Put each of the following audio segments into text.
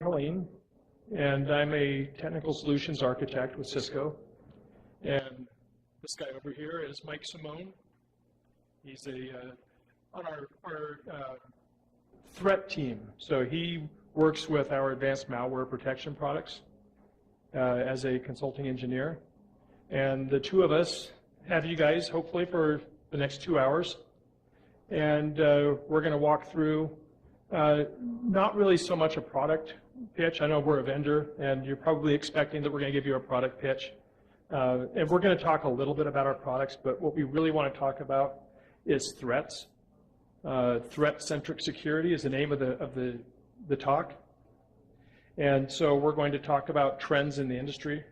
Haleen, and I'm a technical solutions architect with Cisco. And this guy over here is Mike Simone. He's on our threat team. So he works with our advanced malware protection products as a consulting engineer. And the two of us have you guys, hopefully, for the next 2 hours. And we're going to walk through not really so much a product pitch. I know we're a vendor, and you're probably expecting that we're going to give you a product pitch. And we're going to talk a little bit about our products, but what we really want to talk about is threats. Threat-centric security is the name of the talk. And so we're going to talk about trends in the industry.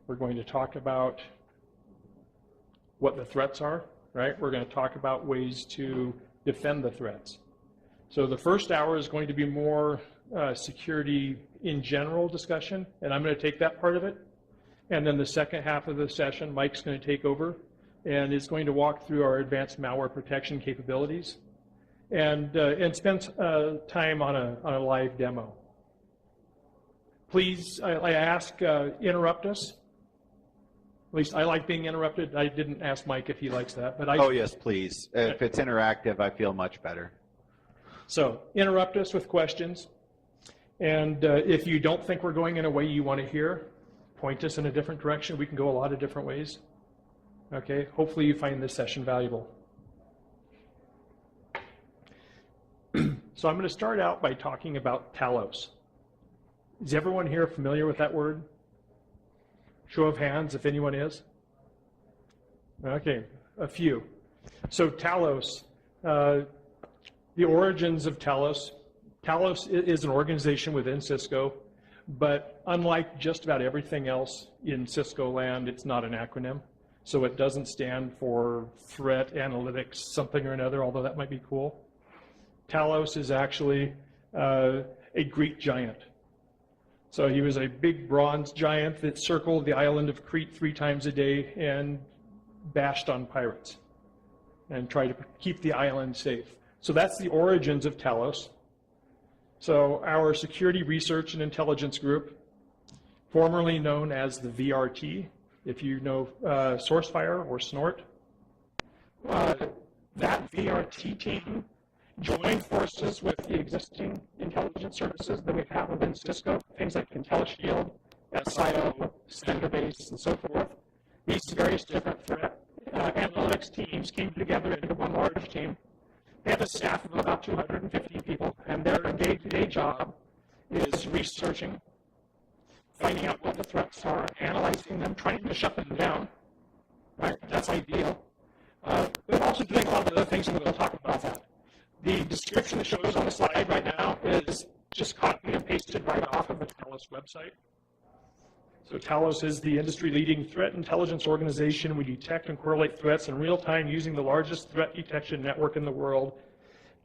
We're going to talk about what the threats are, right? We're going to talk about ways to defend the threats. So the first hour is going to be more security in general discussion, and I'm going to take that part of it. And then the second half of the session, Mike's going to take over and is going to walk through our advanced malware protection capabilities and spend time on a live demo. Please, I ask, interrupt us. At least I like being interrupted. I didn't ask Mike if he likes that, but Oh yes, please. If it's interactive, I feel much better. So interrupt us with questions, and if you don't think we're going in a way you want to hear, point us in a different direction. We can go a lot of different ways. Okay, hopefully you find this session valuable. So I'm going to start out by talking about Talos. Is everyone here familiar with that word? Show of hands if anyone is. Okay, a few. So Talos, the origins of Talos. Talos is an organization within Cisco, but unlike just about everything else in Cisco land, it's not an acronym. So it doesn't stand for threat analytics something or another, although that might be cool. Talos is actually a Greek giant. So he was a big bronze giant that circled the island of Crete 3 times a day and bashed on pirates and tried to keep the island safe. So that's the origins of Talos. So our Security Research and Intelligence Group, formerly known as the VRT, if you know SourceFire or Snort, that VRT team joined forces with the existing intelligence services that we have within Cisco, things like IntelliShield, SIO, Standardbase, and so forth. These various different threat analytics teams came together into one large team. They have a staff of about 250 people, and their day-to-day job is researching, finding out what the threats are, analyzing them, trying to shut them down. Right? That's ideal. But also doing a lot of other things, and we'll talk about that. The description that shows on the slide right now is just copied and pasted right off of the Talos website. So Talos is the industry-leading threat intelligence organization. We detect and correlate threats in real time using the largest threat detection network in the world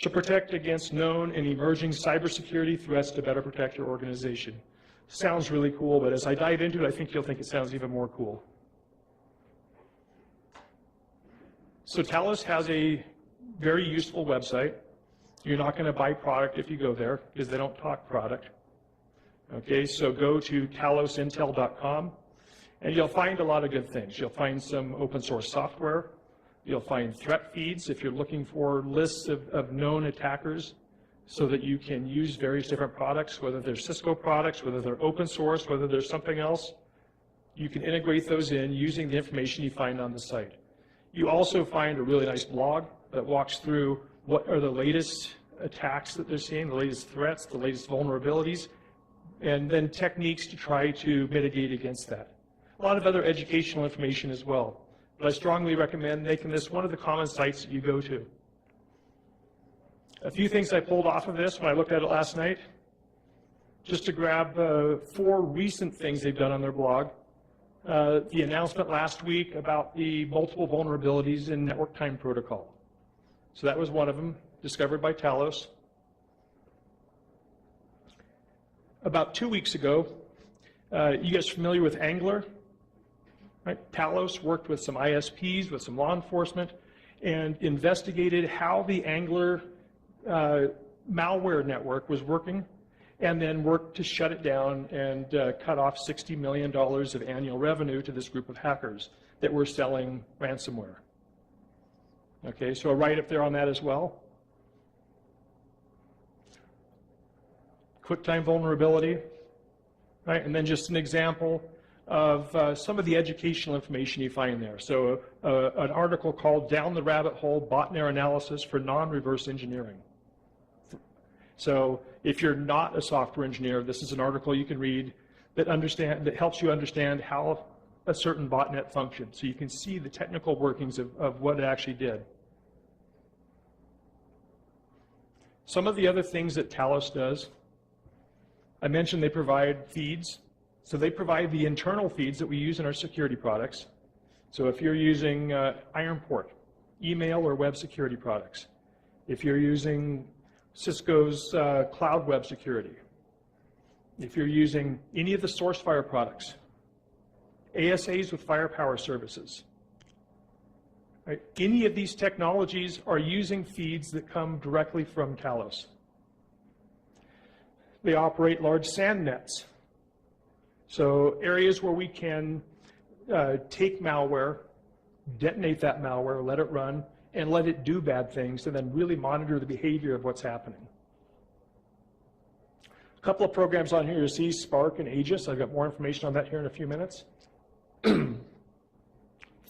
to protect against known and emerging cybersecurity threats to better protect your organization. Sounds really cool, but as I dive into it, I think you'll think it sounds even more cool. So Talos has a very useful website. You're not going to buy product if you go there because they don't talk product. Okay, so go to talosintel.com and you'll find a lot of good things. You'll find some open source software. You'll find threat feeds if you're looking for lists of known attackers so that you can use various different products, whether they're Cisco products, whether they're open source, whether there's something else. You can integrate those in using the information you find on the site. You also find a really nice blog that walks through what are the latest attacks that they're seeing, the latest threats, the latest vulnerabilities, and then techniques to try to mitigate against that. A lot of other educational information as well. But I strongly recommend making this one of the common sites that you go to. A few things I pulled off of this when I looked at it last night, just to grab 4 recent things they've done on their blog. The announcement last week about the multiple vulnerabilities in network time protocol. So that was one of them, discovered by Talos. About 2 weeks ago, you guys familiar with Angler? Right? Talos worked with some ISPs, with some law enforcement, and investigated how the Angler malware network was working and then work to shut it down and cut off $60 million of annual revenue to this group of hackers that were selling ransomware. Okay, so a write-up there on that as well. QuickTime vulnerability, right? And then just an example of some of the educational information you find there. So an article called Down the Rabbit Hole, Botnet Analysis for Non-Reverse Engineering. So if you're not a software engineer, this is an article you can read that helps you understand how a certain botnet functions. So you can see the technical workings of what it actually did. Some of the other things that Talos does, I mentioned they provide feeds. So they provide the internal feeds that we use in our security products. So if you're using Ironport, email or web security products, if you're using Cisco's cloud web security, if you're using any of the SourceFire products, ASAs with firepower services, right? Any of these technologies are using feeds that come directly from Talos. They operate large sand nets. So areas where we can take malware, detonate that malware, let it run, and let it do bad things, and then really monitor the behavior of what's happening. A couple of programs on here you see, Spark and Aegis. I've got more information on that here in a few minutes.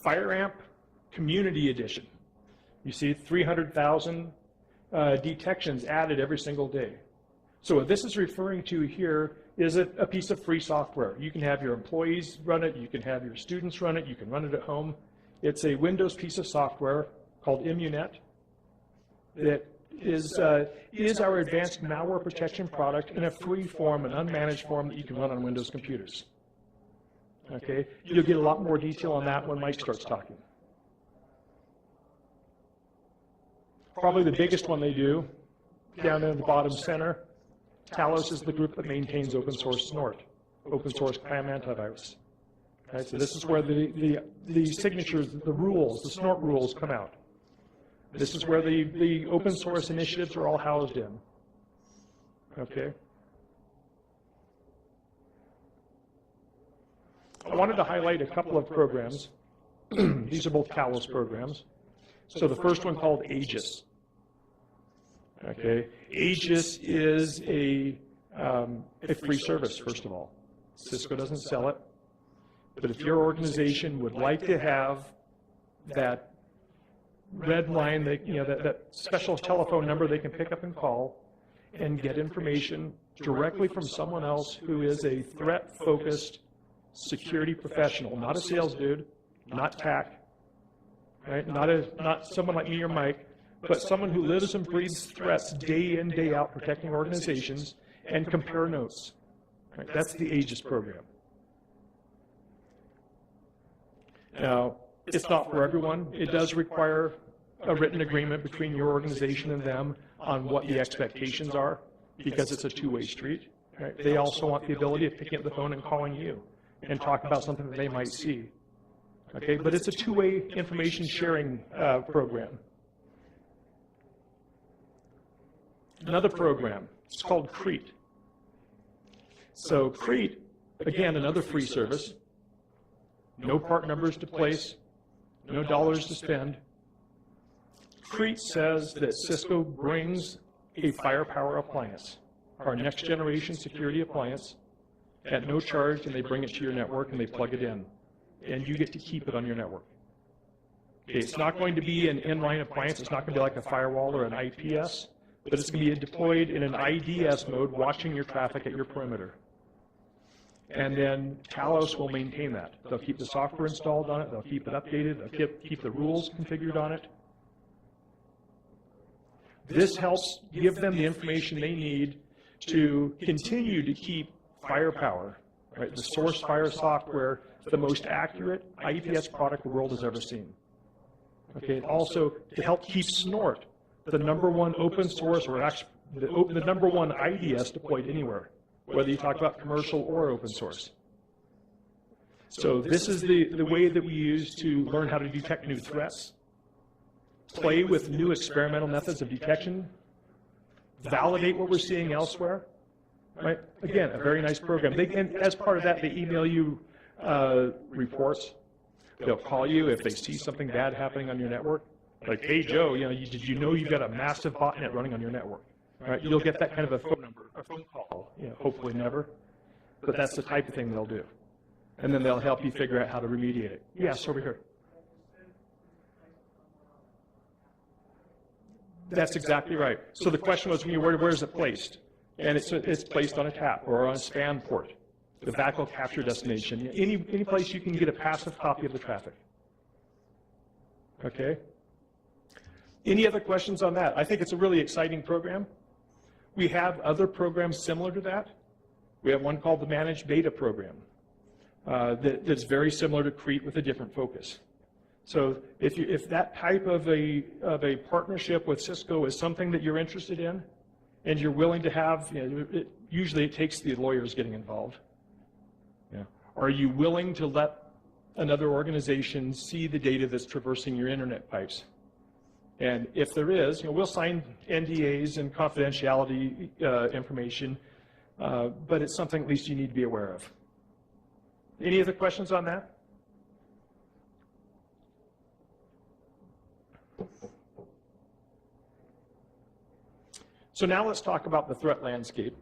FireAmp Community Edition. You see 300,000 detections added every single day. So what this is referring to here is a piece of free software. You can have your employees run it, you can have your students run it, you can run it at home. It's a Windows piece of software called Immunet that is our advanced malware protection product in a free form, an unmanaged form that you can run on Windows computers. Okay, you'll get a lot more detail on that when Mike starts talking. Probably the biggest one they do, down in the bottom center, Talos is the group that maintains open source Snort, open source PAM antivirus. Right, so this is where the signatures, the rules, the Snort rules come out. This is where the open source initiatives are all housed in. Okay. I wanted to highlight a couple of programs. These are both Talos programs. So the first one called Aegis. Okay, Aegis is a free service, first of all. Cisco doesn't sell it. But if your organization would like to have that red line, that special telephone number they can pick up and call and get information directly from someone else who is a threat-focused security professional, not a sales dude, not TAC, right? Not someone like me or Mike, but someone who lives and breathes threats day in, day out, protecting organizations, and compare notes. Right? That's the Aegis program. Now, it's not for everyone. It does require a written agreement between your organization and them on what the expectations are, because it's a two-way street. Right? They also want the ability of picking up the phone and calling you and talk about something that they might see. Okay, but it's a two-way information sharing program. Another program, it's called Crete. So Crete, again, another free service. No part numbers to place, no dollars to spend. Crete says that Cisco brings a firepower appliance, our next generation security appliance, at no charge, and they bring it to your network and they plug it in. And you get to keep it on your network. Okay, it's not going to be an inline appliance. It's not going to be like a firewall or an IPS, but it's going to be deployed in an IDS mode, watching your traffic at your perimeter. And then Talos will maintain that. They'll keep the software installed on it. They'll keep it updated. They'll keep the rules configured on it. This helps give them the information they need to continue to keep firepower, right? The SourceFire software, the most accurate IPS product the world has ever seen. Okay, also to help keep Snort, the #1 open source, or actually the #1 IDS deployed anywhere, whether you talk about commercial or open source. So this is the way that we use to learn how to detect new threats, play with new experimental methods of detection, validate what we're seeing elsewhere, right? Again, a very nice program. And as part of that, they email you reports. They'll call you if they see something bad happening on your network. Like, hey, Joe, did you know you've got a massive botnet running on your network? Right? You'll get that kind of a phone call. Hopefully never. But that's the type of thing they'll do. And then they'll help you figure out how to remediate it. Yes, over here. That's exactly right. So the question was, where is it placed? And it's placed on a tap or on a span port, the backup capture destination, any place you can get a passive copy of the traffic. Okay? Any other questions on that? I think it's a really exciting program. We have other programs similar to that. We have one called the Managed Beta program that's very similar to Crete with a different focus. So if that type of a partnership with Cisco is something that you're interested in, and you're willing to have, usually it takes the lawyers getting involved. Yeah. Are you willing to let another organization see the data that's traversing your internet pipes? And if there is, we'll sign NDAs and confidentiality information, but it's something at least you need to be aware of. Any other questions on that? So now let's talk about the threat landscape.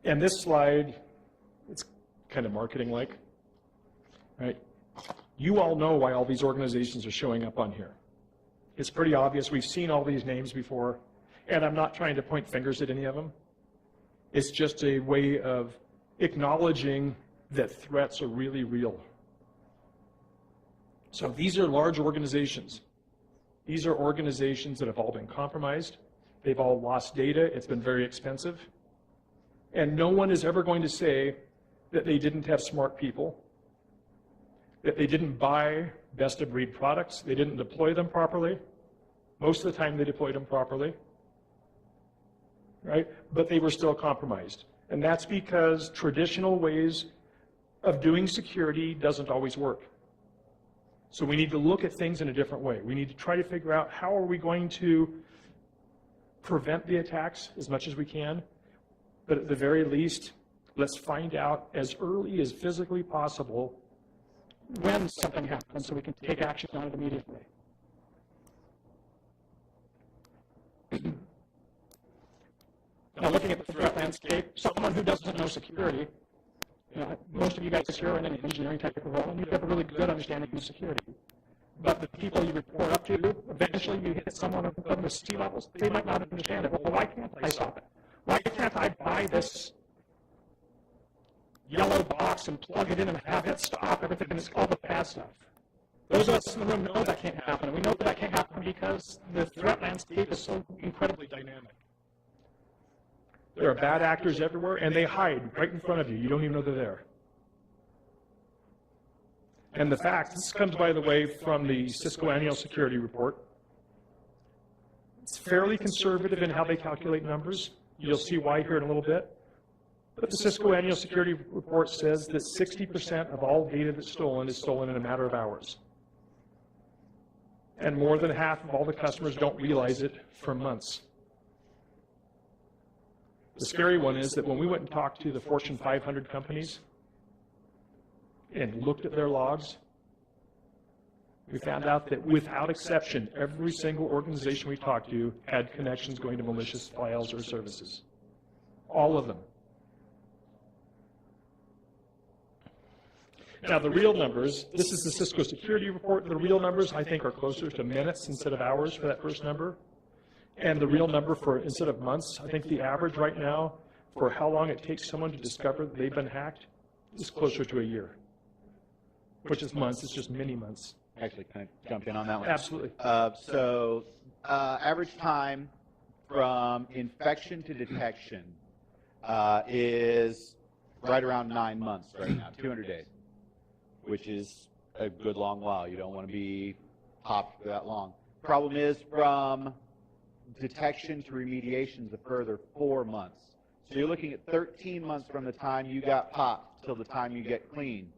And this slide, it's kind of marketing-like, right? You all know why all these organizations are showing up on here. It's pretty obvious. We've seen all these names before, and I'm not trying to point fingers at any of them. It's just a way of acknowledging that threats are really real. So these are large organizations. These are organizations that have all been compromised. They've all lost data. It's been very expensive. And no one is ever going to say that they didn't have smart people, that they didn't buy best-of-breed products, they didn't deploy them properly. Most of the time they deployed them properly, right? But they were still compromised. And that's because traditional ways of doing security doesn't always work. So we need to look at things in a different way. We need to try to figure out how are we going to prevent the attacks as much as we can, but at the very least, let's find out as early as physically possible when something happens so we can take action on it immediately. Now, looking at the threat landscape, someone who doesn't know security, most of you guys here are in an engineering technical role, and you have a really good understanding of security. But the people you report up to, eventually you hit someone of the C levels, they might not understand it. Well, why can't I stop it? Why can't I buy this yellow box and plug it in and have it stop everything? And it's all the bad stuff. Those of us in the room know that can't happen. And we know that can't happen because the threat landscape is so incredibly dynamic. There are bad actors everywhere, and they hide right in front of you. You don't even know they're there. And the fact, this comes, by the way, from the Cisco Annual Security Report. It's fairly conservative in how they calculate numbers. You'll see why here in a little bit. But the Cisco Annual Security Report says that 60% of all data that's stolen is stolen in a matter of hours. And more than half of all the customers don't realize it for months. The scary one is that when we went and talked to the Fortune 500 companies and looked at their logs, we found out that without exception, every single organization we talked to had connections going to malicious files or services. All of them. Now, the real numbers, this is the Cisco Security Report. The real numbers, I think, are closer to minutes instead of hours for that first number. And the real number for, instead of months, I think the average right now for how long it takes someone to discover that they've been hacked is closer to a year, which is months. It's just many months. Actually, can I jump in on that one? Absolutely. Average time from infection to detection is right around 9 months right now, 200 days, which is a good long while. You don't want to be popped for that long. Problem is, from detection to remediation is a further 4 months. So you're looking at 13 months from the time you got popped till the time you get clean.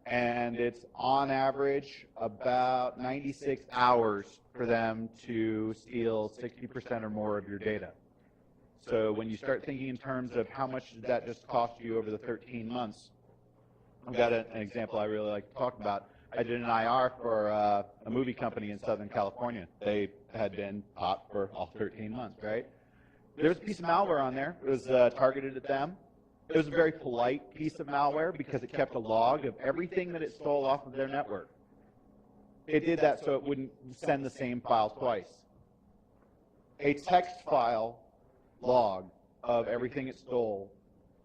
and it's on average about 96 hours for them to steal 60% or more of your data. So when you start thinking in terms of how much did that just cost you over the 13 months, I've got an example I really like to talk about. I did an IR for a movie company in Southern California. They had been hot for all 13 months, right? There was a piece of malware on there. It was targeted at them. It was a very polite piece of malware because it kept a log of everything that it stole off of their network. It did that so it wouldn't send the same file twice. A text file log of everything it stole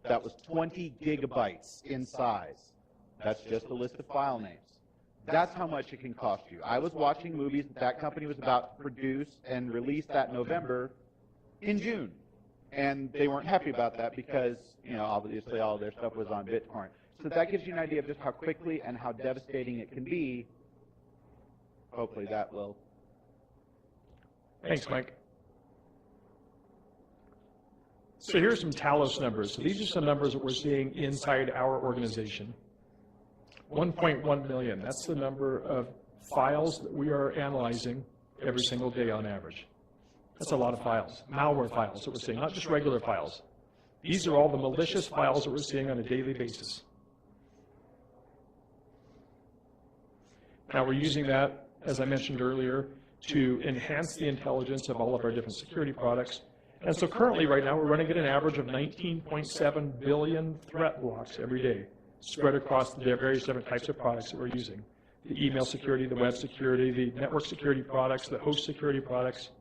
that was 20 gigabytes in size. That's just a list of file names. That's how much it can cost you. I was watching movies that company was about to produce and release that November in June. And they weren't happy about that because, you know, obviously all of their stuff was on BitTorrent. So that gives you an idea of just how quickly and how devastating it can be. Hopefully that will. Thanks, Mike. So here's some Talos numbers. So these are some numbers that we're seeing inside our organization. 1.1 million, that's the number of files that we are analyzing every single day on average. That's a lot of files, malware files that we're seeing, not just regular files. These are all the malicious files that we're seeing on a daily basis. Now we're using that, as I mentioned earlier, to enhance the intelligence of all of our different security products. And so currently, right now, we're running at an average of 19.7 billion threat logs every day, spread across the various different types of products that we're using. The email security, the web security, the network security products, the host security products.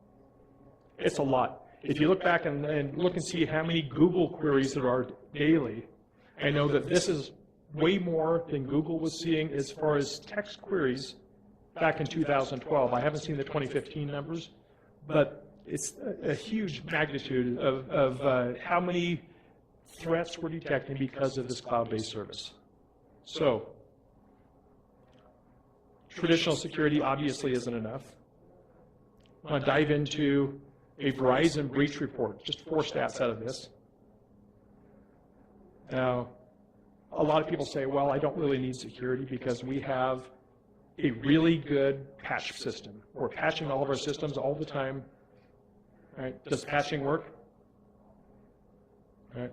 It's a lot. If you look back and look and see how many Google queries there are daily, I know that this is way more than Google was seeing as far as text queries back in 2012. I haven't seen the 2015 numbers, but it's a huge magnitude of how many threats we're detecting because of this cloud-based service. So, traditional security obviously isn't enough. I want to dive into a Verizon breach report, just 4 stats out of this. Now, a lot of people say, well, I don't really need security because we have a really good patch system. We're patching all of our systems all the time. Right? Does patching work? Right?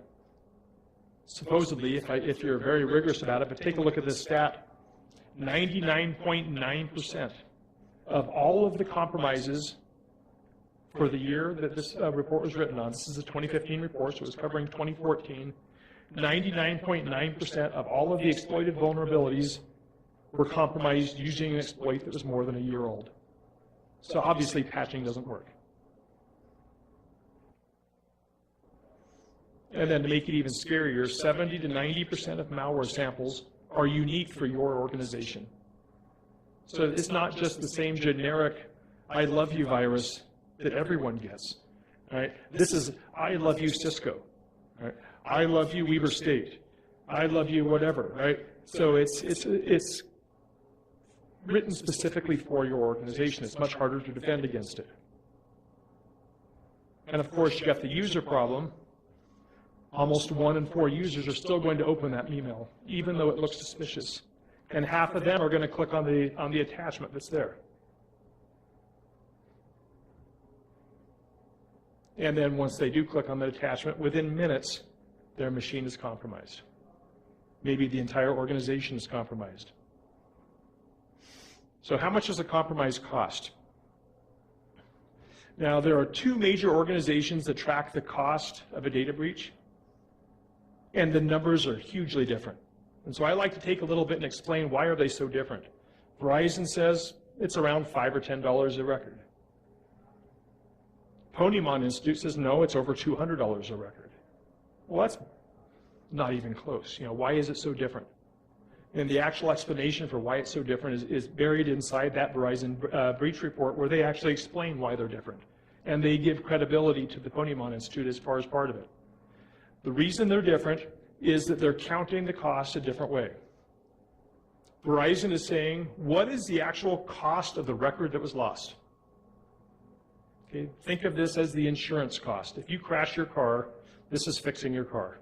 Supposedly, if you're very rigorous about it, but take a look at this stat, 99.9% of all of the compromises for the year that this report was written on, this is a 2015 report, so it was covering 2014, 99.9% of all of the exploited vulnerabilities were compromised using an exploit that was more than a year old. So obviously patching doesn't work. And then to make it even scarier, 70 to 90% of malware samples are unique for your organization. So it's not just the same generic I love you virus that everyone gets. Right? This is I love you Cisco. Right? I love you Weber State. I love you whatever. Right? So it's written specifically for your organization. It's much harder to defend against it. And of course, you got the user problem. Almost 1 in 4 users are still going to open that email, even though it looks suspicious. And half of them are going to click on the attachment that's there. And then once they do click on the attachment, within minutes, their machine is compromised. Maybe the entire organization is compromised. So how much does a compromise cost? Now, there are 2 major organizations that track the cost of a data breach, and the numbers are hugely different. And so I like to take a little bit and explain why are they so different. Verizon says it's around $5 or $10 a record. Ponymon Institute says no, it's over $200 a record. Well, that's not even close. You know, why is it so different? And the actual explanation for why it's so different is buried inside that Verizon breach report, where they actually explain why they're different. And they give credibility to the Ponymon Institute as far as part of it. The reason they're different is that they're counting the cost a different way. Verizon is saying, what is the actual cost of the record that was lost? Okay, think of this as the insurance cost. If you crash your car, this is fixing your car.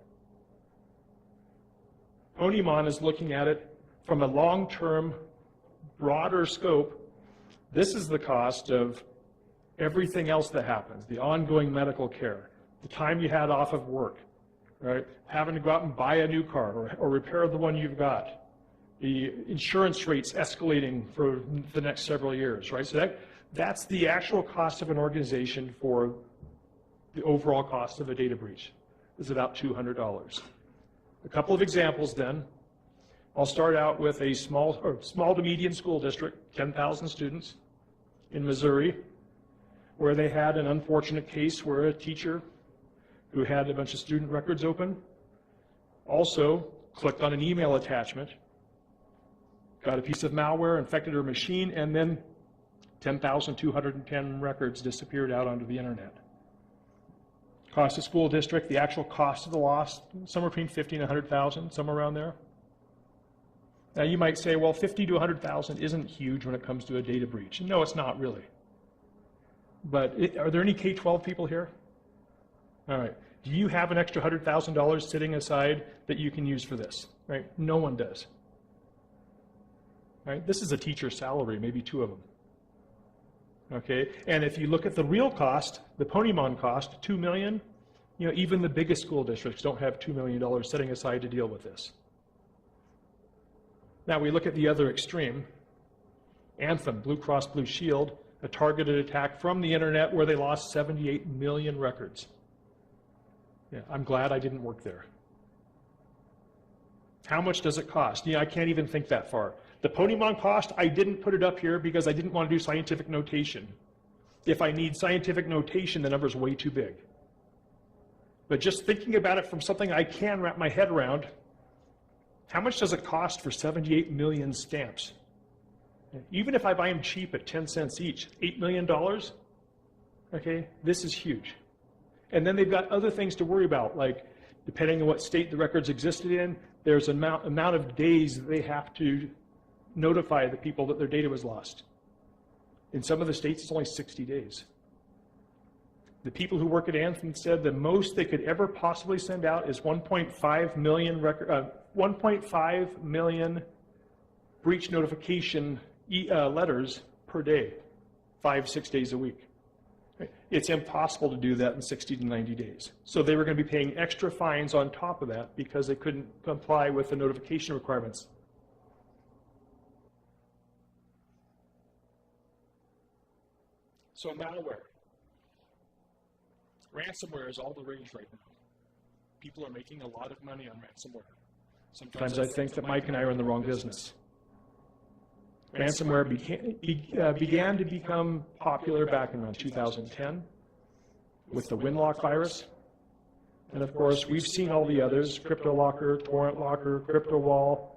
Ponymon is looking at it from a long-term, broader scope, this is the cost of everything else that happens, the ongoing medical care, the time you had off of work, right? Having to go out and buy a new car or repair the one you've got, the insurance rates escalating for the next several years, right? So that's the actual cost of an organization for the overall cost of a data breach, is about $200. A couple of examples then. I'll start out with a small to medium school district, 10,000 students in Missouri, where they had an unfortunate case where a teacher who had a bunch of student records open also clicked on an email attachment, got a piece of malware, infected her machine, and then 10,210 records disappeared out onto the internet. Cost of school district, the actual cost of the loss, somewhere between 50 and 100,000, somewhere around there. Now you might say, well, 50 to 100,000 isn't huge when it comes to a data breach. No, it's not really. But are there any K-12 people here? All right. Do you have an extra $100,000 sitting aside that you can use for this? Right? No one does. Right? This is a teacher's salary, maybe two of them. Okay? And if you look at the real cost, the Ponymon cost, $2 million, you know, even the biggest school districts don't have $2 million setting aside to deal with this. Now we look at the other extreme. Anthem, Blue Cross Blue Shield, a targeted attack from the internet where they lost 78 million records. Yeah, I'm glad I didn't work there. How much does it cost? I can't even think that far. The Ponymon cost, I didn't put it up here because I didn't want to do scientific notation. If I need scientific notation, the number's way too big. But just thinking about it from something I can wrap my head around, how much does it cost for 78 million stamps? Even if I buy them cheap at 10 cents each, $8 million, okay, this is huge. And then they've got other things to worry about, like depending on what state the records existed in, there's an amount of days that they have to notify the people that their data was lost. In some of the states, it's only 60 days. The people who work at Anthem said the most they could ever possibly send out is 1.5 million breach notification letters per day, 5-6 days a week. It's impossible to do that in 60 to 90 days. So they were going to be paying extra fines on top of that because they couldn't comply with the notification requirements. So malware. Ransomware is all the rage right now. People are making a lot of money on ransomware. Sometimes I think that Mike and I are in the wrong business. Ransomware began to become popular back in around 2010 with the Winlock virus. And of course, we've seen all the others, CryptoLocker, TorrentLocker, CryptoWall.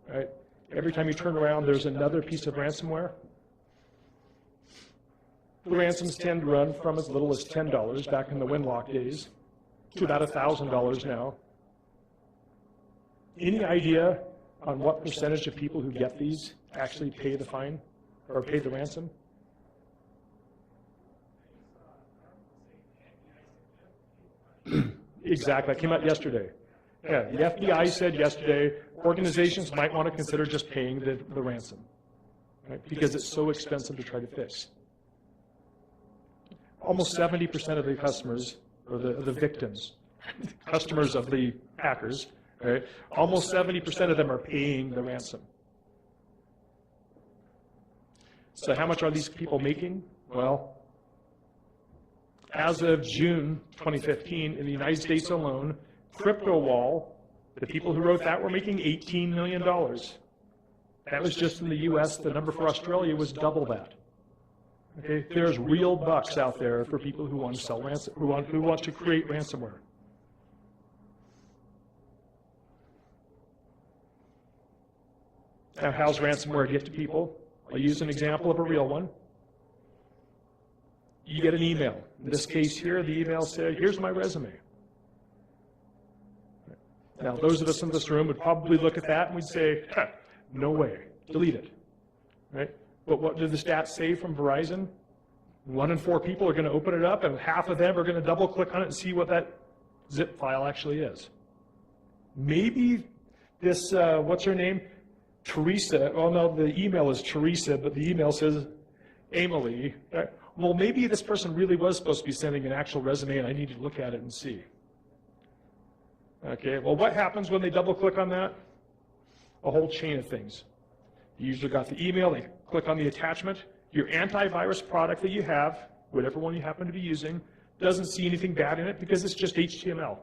Right? Every time you turn around, there's another piece of ransomware. The ransoms tend to run from as little as $10 back in the Winlock days to about $1,000 now. Any idea on what percentage of people who get these actually pay the fine or pay the ransom? Exactly. That came out yesterday. Yeah, the FBI said yesterday organizations might want to consider just paying the ransom, right? Because it's so expensive to try to fix. Almost 70% of the customers, or the victims, customers of the hackers, right? Almost 70% of them are paying the ransom. So how much are these people making? Well, as of June 2015, in the United States alone, CryptoWall, the people who wrote that were making $18 million. That was just in the US. The number for Australia was double that. Okay? There's real bucks out there for people who want to sell who want to create ransomware. Now, how's ransomware get to people? I'll use an example of a real one. You get an email. In this case here, the email said, here's my resume. Now, those of us in this room would probably look at that and we'd say, no way, delete it. Right? But what did the stats say from Verizon? 1 in 4 people are going to open it up, and half of them are going to double click on it and see what that zip file actually is. Maybe this, what's her name, Teresa, oh no, the email is Teresa, but the email says Emily. Well, maybe this person really was supposed to be sending an actual resume and I need to look at it and see. Okay, well, what happens when they double click on that? A whole chain of things. The user got the email, they click on the attachment. Your antivirus product that you have, whatever one you happen to be using, doesn't see anything bad in it because it's just HTML.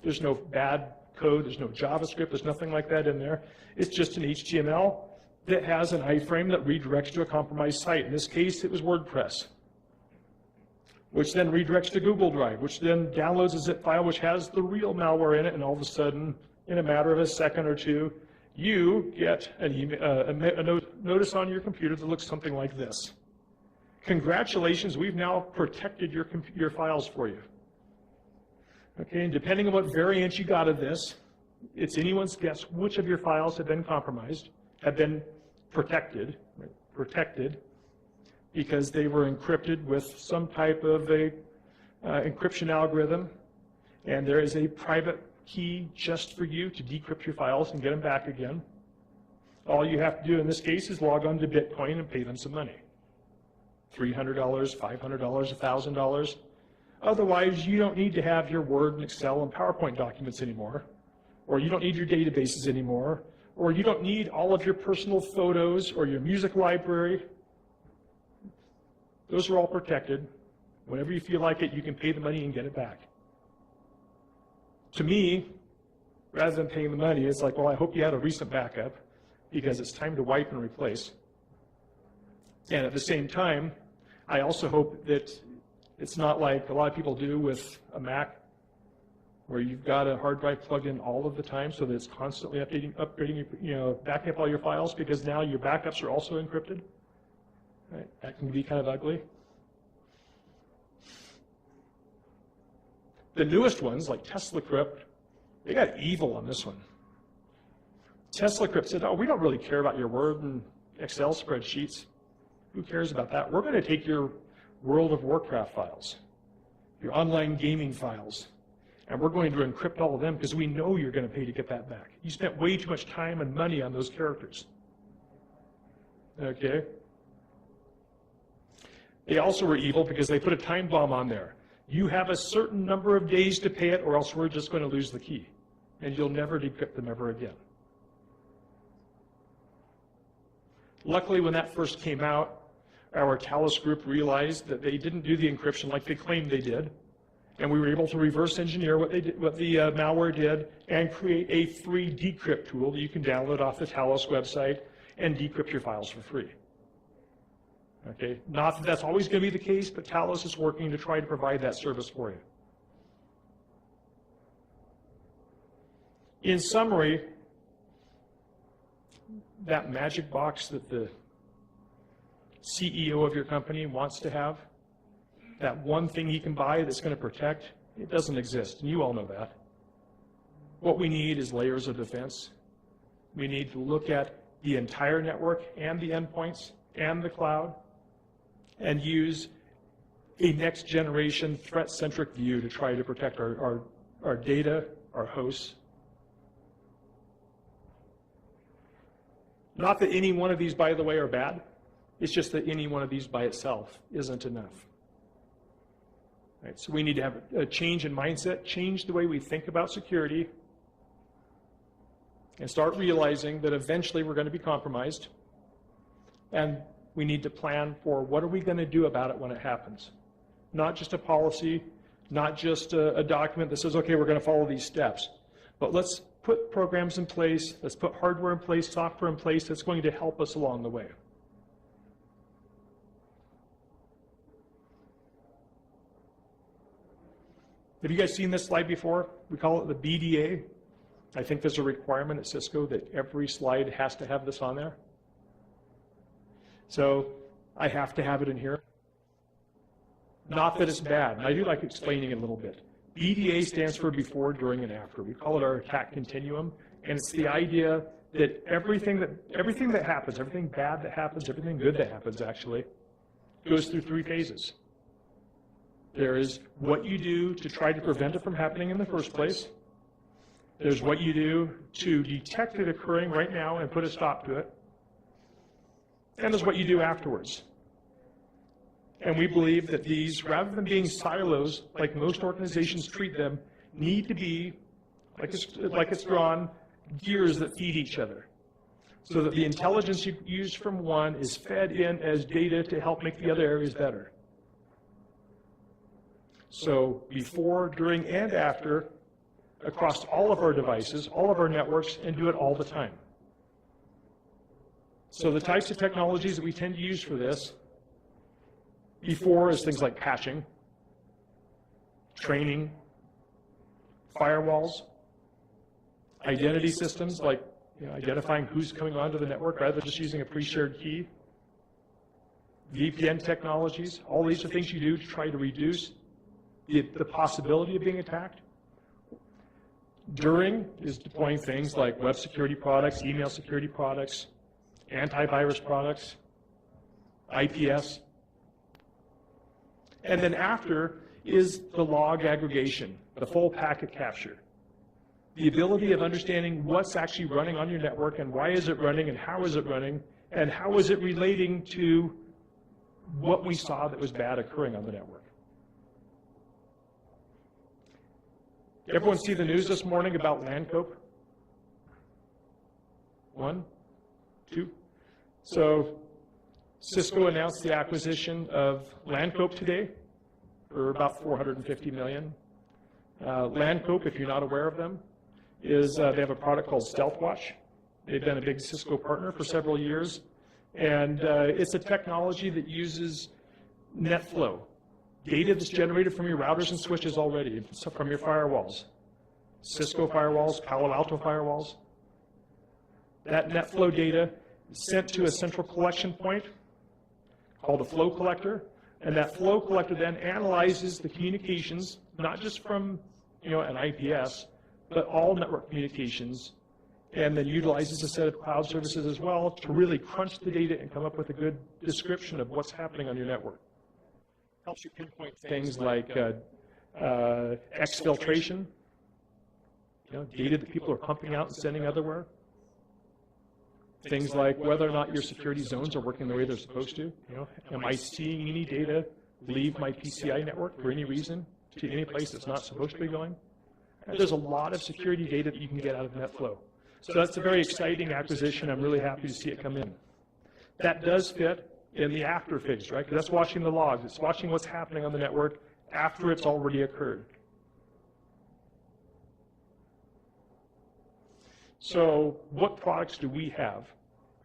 There's no bad code, there's no JavaScript, there's nothing like that in there. It's just an HTML that has an iframe that redirects to a compromised site. In this case, it was WordPress, which then redirects to Google Drive, which then downloads a zip file which has the real malware in it, and all of a sudden, in a matter of a second or two, you get an email, a notice on your computer that looks something like this. Congratulations, we've now protected your files for you. Okay, and depending on what variant you got of this, it's anyone's guess which of your files have been compromised, have been protected, because they were encrypted with some type of a encryption algorithm, and there is a private key just for you to decrypt your files and get them back again. All you have to do in this case is log on to Bitcoin and pay them some money. $300, $500, $1,000. Otherwise, you don't need to have your Word and Excel and PowerPoint documents anymore, or you don't need your databases anymore, or you don't need all of your personal photos or your music library. Those are all protected. Whenever you feel like it, you can pay the money and get it back. To me, rather than paying the money, it's like, well, I hope you had a recent backup because it's time to wipe and replace. And at the same time, I also hope that it's not like a lot of people do with a Mac, where you've got a hard drive plugged in all of the time so that it's constantly updating, backing up all your files, because now your backups are also encrypted. Right? That can be kind of ugly. The newest ones, like TeslaCrypt, they got evil on this one. TeslaCrypt said, oh, we don't really care about your Word and Excel spreadsheets. Who cares about that? We're going to take your World of Warcraft files, your online gaming files, and we're going to encrypt all of them because we know you're going to pay to get that back. You spent way too much time and money on those characters. Okay? They also were evil because they put a time bomb on there. You have a certain number of days to pay it, or else we're just going to lose the key, and you'll never decrypt them ever again. Luckily, when that first came out, our Talos group realized that they didn't do the encryption like they claimed they did, and we were able to reverse engineer what the malware did and create a free decrypt tool that you can download off the Talos website and decrypt your files for free. Okay, not that that's always going to be the case, but Talos is working to try to provide that service for you. In summary, that magic box that the CEO of your company wants to have, that one thing he can buy that's going to protect, it doesn't exist, and you all know that. What we need is layers of defense. We need to look at the entire network and the endpoints and the cloud and use a next-generation threat-centric view to try to protect our data, our hosts. Not that any one of these, by the way, are bad. It's just that any one of these by itself isn't enough. Right, so we need to have a change in mindset, change the way we think about security, and start realizing that eventually we're going to be compromised. And we need to plan for what are we going to do about it when it happens. Not just a policy, not just a document that says, okay, we're going to follow these steps. But let's put programs in place, let's put hardware in place, software in place that's going to help us along the way. Have you guys seen this slide before? We call it the BDA. I think there's a requirement at Cisco that every slide has to have this on there. So I have to have it in here. Not that it's bad. I do like explaining it a little bit. BDA stands for before, during, and after. We call it our Attack Continuum, and it's the idea that everything that happens, everything bad that happens, everything good that happens actually, goes through three phases. There is what you do to try to prevent it from happening in the first place. There's what you do to detect it occurring right now and put a stop to it. And there's what you do afterwards. And we believe that these, rather than being silos, like most organizations treat them, need to be, like it's drawn, gears that feed each other. So that the intelligence you use from one is fed in as data to help make the other areas better. So before, during, and after, across all of our devices, all of our networks, and do it all the time. So the types of technologies that we tend to use for this, before, is things like patching, training, firewalls, identity systems like identifying who's coming onto the network rather than just using a pre-shared key, VPN technologies. All these are things you do to try to reduce the possibility of being attacked. During is deploying things like web security products, email security products, antivirus products, IPS. And then after is the log aggregation, the full packet capture. The ability of understanding what's actually running on your network and why is it running and how is it relating to what we saw that was bad occurring on the network. Everyone see the news this morning about Landcope? 1, 2. So Cisco announced the acquisition of Landcope today for about $450 million. Landcope, if you're not aware of them, is they have a product called StealthWatch. They've been a big Cisco partner for several years. And it's a technology that uses NetFlow, data that's generated from your routers and switches already, from your firewalls, Cisco firewalls, Palo Alto firewalls. That NetFlow data is sent to a central collection point called a flow collector, and that flow collector then analyzes the communications, not just from an IPS, but all network communications, and then utilizes a set of cloud services as well to really crunch the data and come up with a good description of what's happening on your network. Helps you pinpoint things like exfiltration, data that people are pumping out and sending otherwhere. Things like whether or not your security zones are working the way they're supposed to. Am I seeing any data leave my PCI network for any reason to any place that's not supposed to be going? And there's a lot of security data that you can get out of NetFlow. So that's a very exciting acquisition. I'm really happy to see it come in. That does fit in the after phase, right? Because that's watching the logs. It's watching what's happening on the network after it's already occurred. So what products do we have?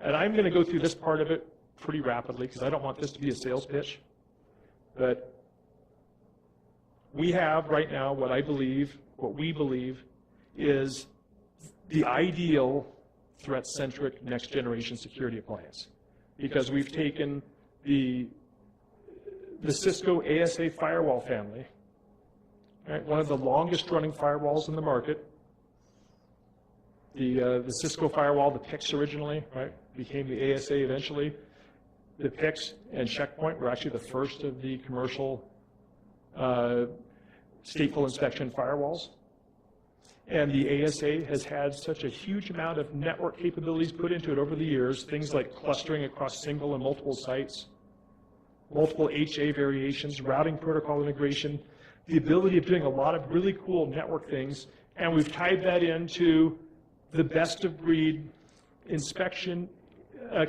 And I'm going to go through this part of it pretty rapidly because I don't want this to be a sales pitch. But we have right now what we believe is the ideal threat-centric next-generation security appliance. Because we've taken the Cisco ASA firewall family, right, one of the longest-running firewalls in the market. The Cisco firewall, the PIX originally, right, became the ASA eventually. The PIX and Checkpoint were actually the first of the commercial stateful inspection firewalls. And the ASA has had such a huge amount of network capabilities put into it over the years, things like clustering across single and multiple sites, multiple HA variations, routing protocol integration, the ability of doing a lot of really cool network things, and we've tied that into the best-of-breed inspection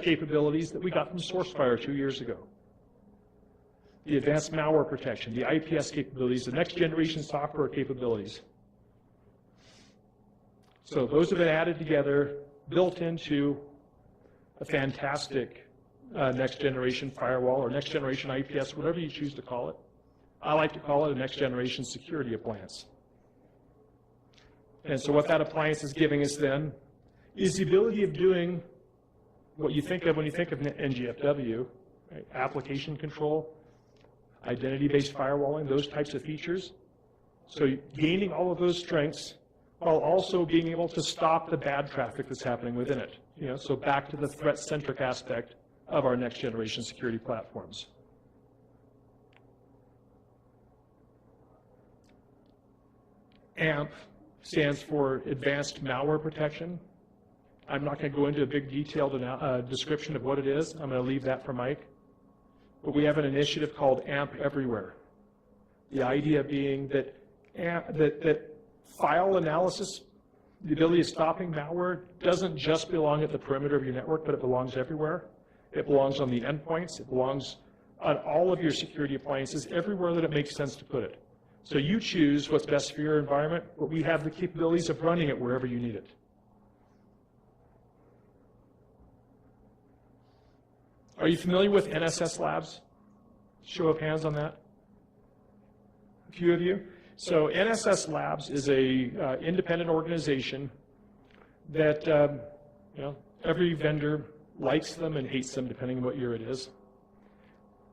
capabilities that we got from SourceFire 2 years ago. The advanced malware protection, the IPS capabilities, the next-generation software capabilities. So those have been added together, built into a fantastic next-generation firewall or next-generation IPS, whatever you choose to call it. I like to call it a next-generation security appliance. And so what that appliance is giving us then is the ability of doing what you think of when you think of NGFW, right? Application control, identity-based firewalling, those types of features. So gaining all of those strengths while also being able to stop the bad traffic that's happening within it. So back to the threat-centric aspect of our next-generation security platforms. AMP stands for Advanced Malware Protection. I'm not going to go into a big detailed description of what it is. I'm going to leave that for Mike. But we have an initiative called AMP Everywhere. The idea being that file analysis, the ability of stopping malware, doesn't just belong at the perimeter of your network, but it belongs everywhere. It belongs on the endpoints. It belongs on all of your security appliances, everywhere that it makes sense to put it. So you choose what's best for your environment, but we have the capabilities of running it wherever you need it. Are you familiar with NSS Labs? Show of hands on that. A few of you. So NSS Labs is a independent organization that every vendor likes them and hates them depending on what year it is.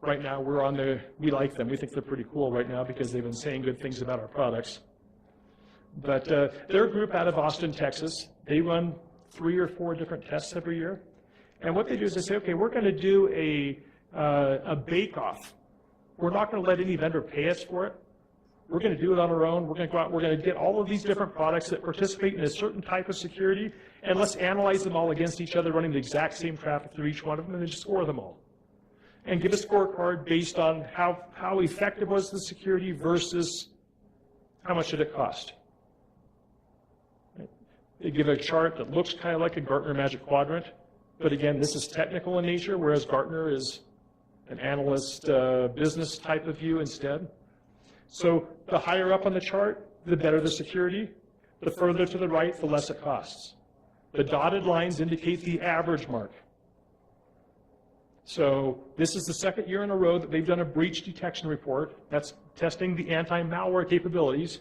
Right now we like them. We think they're pretty cool right now because they've been saying good things about our products. But they're a group out of Austin, Texas. They run 3 or 4 different tests every year. And what they do is they say, okay, we're going to do a bake-off. We're not going to let any vendor pay us for it. We're going to do it on our own. We're going to go out, we're going to get all of these different products that participate in a certain type of security, and let's analyze them all against each other, running the exact same traffic through each one of them, and then just score them all. And give a scorecard based on how effective was the security versus how much did it cost. They give a chart that looks kind of like a Gartner Magic Quadrant, but again, this is technical in nature, whereas Gartner is an analyst business type of view instead. So the higher up on the chart, the better the security. The further to the right, the less it costs. The dotted lines indicate the average mark. So this is the second year in a row that they've done a breach detection report. That's testing the anti-malware capabilities.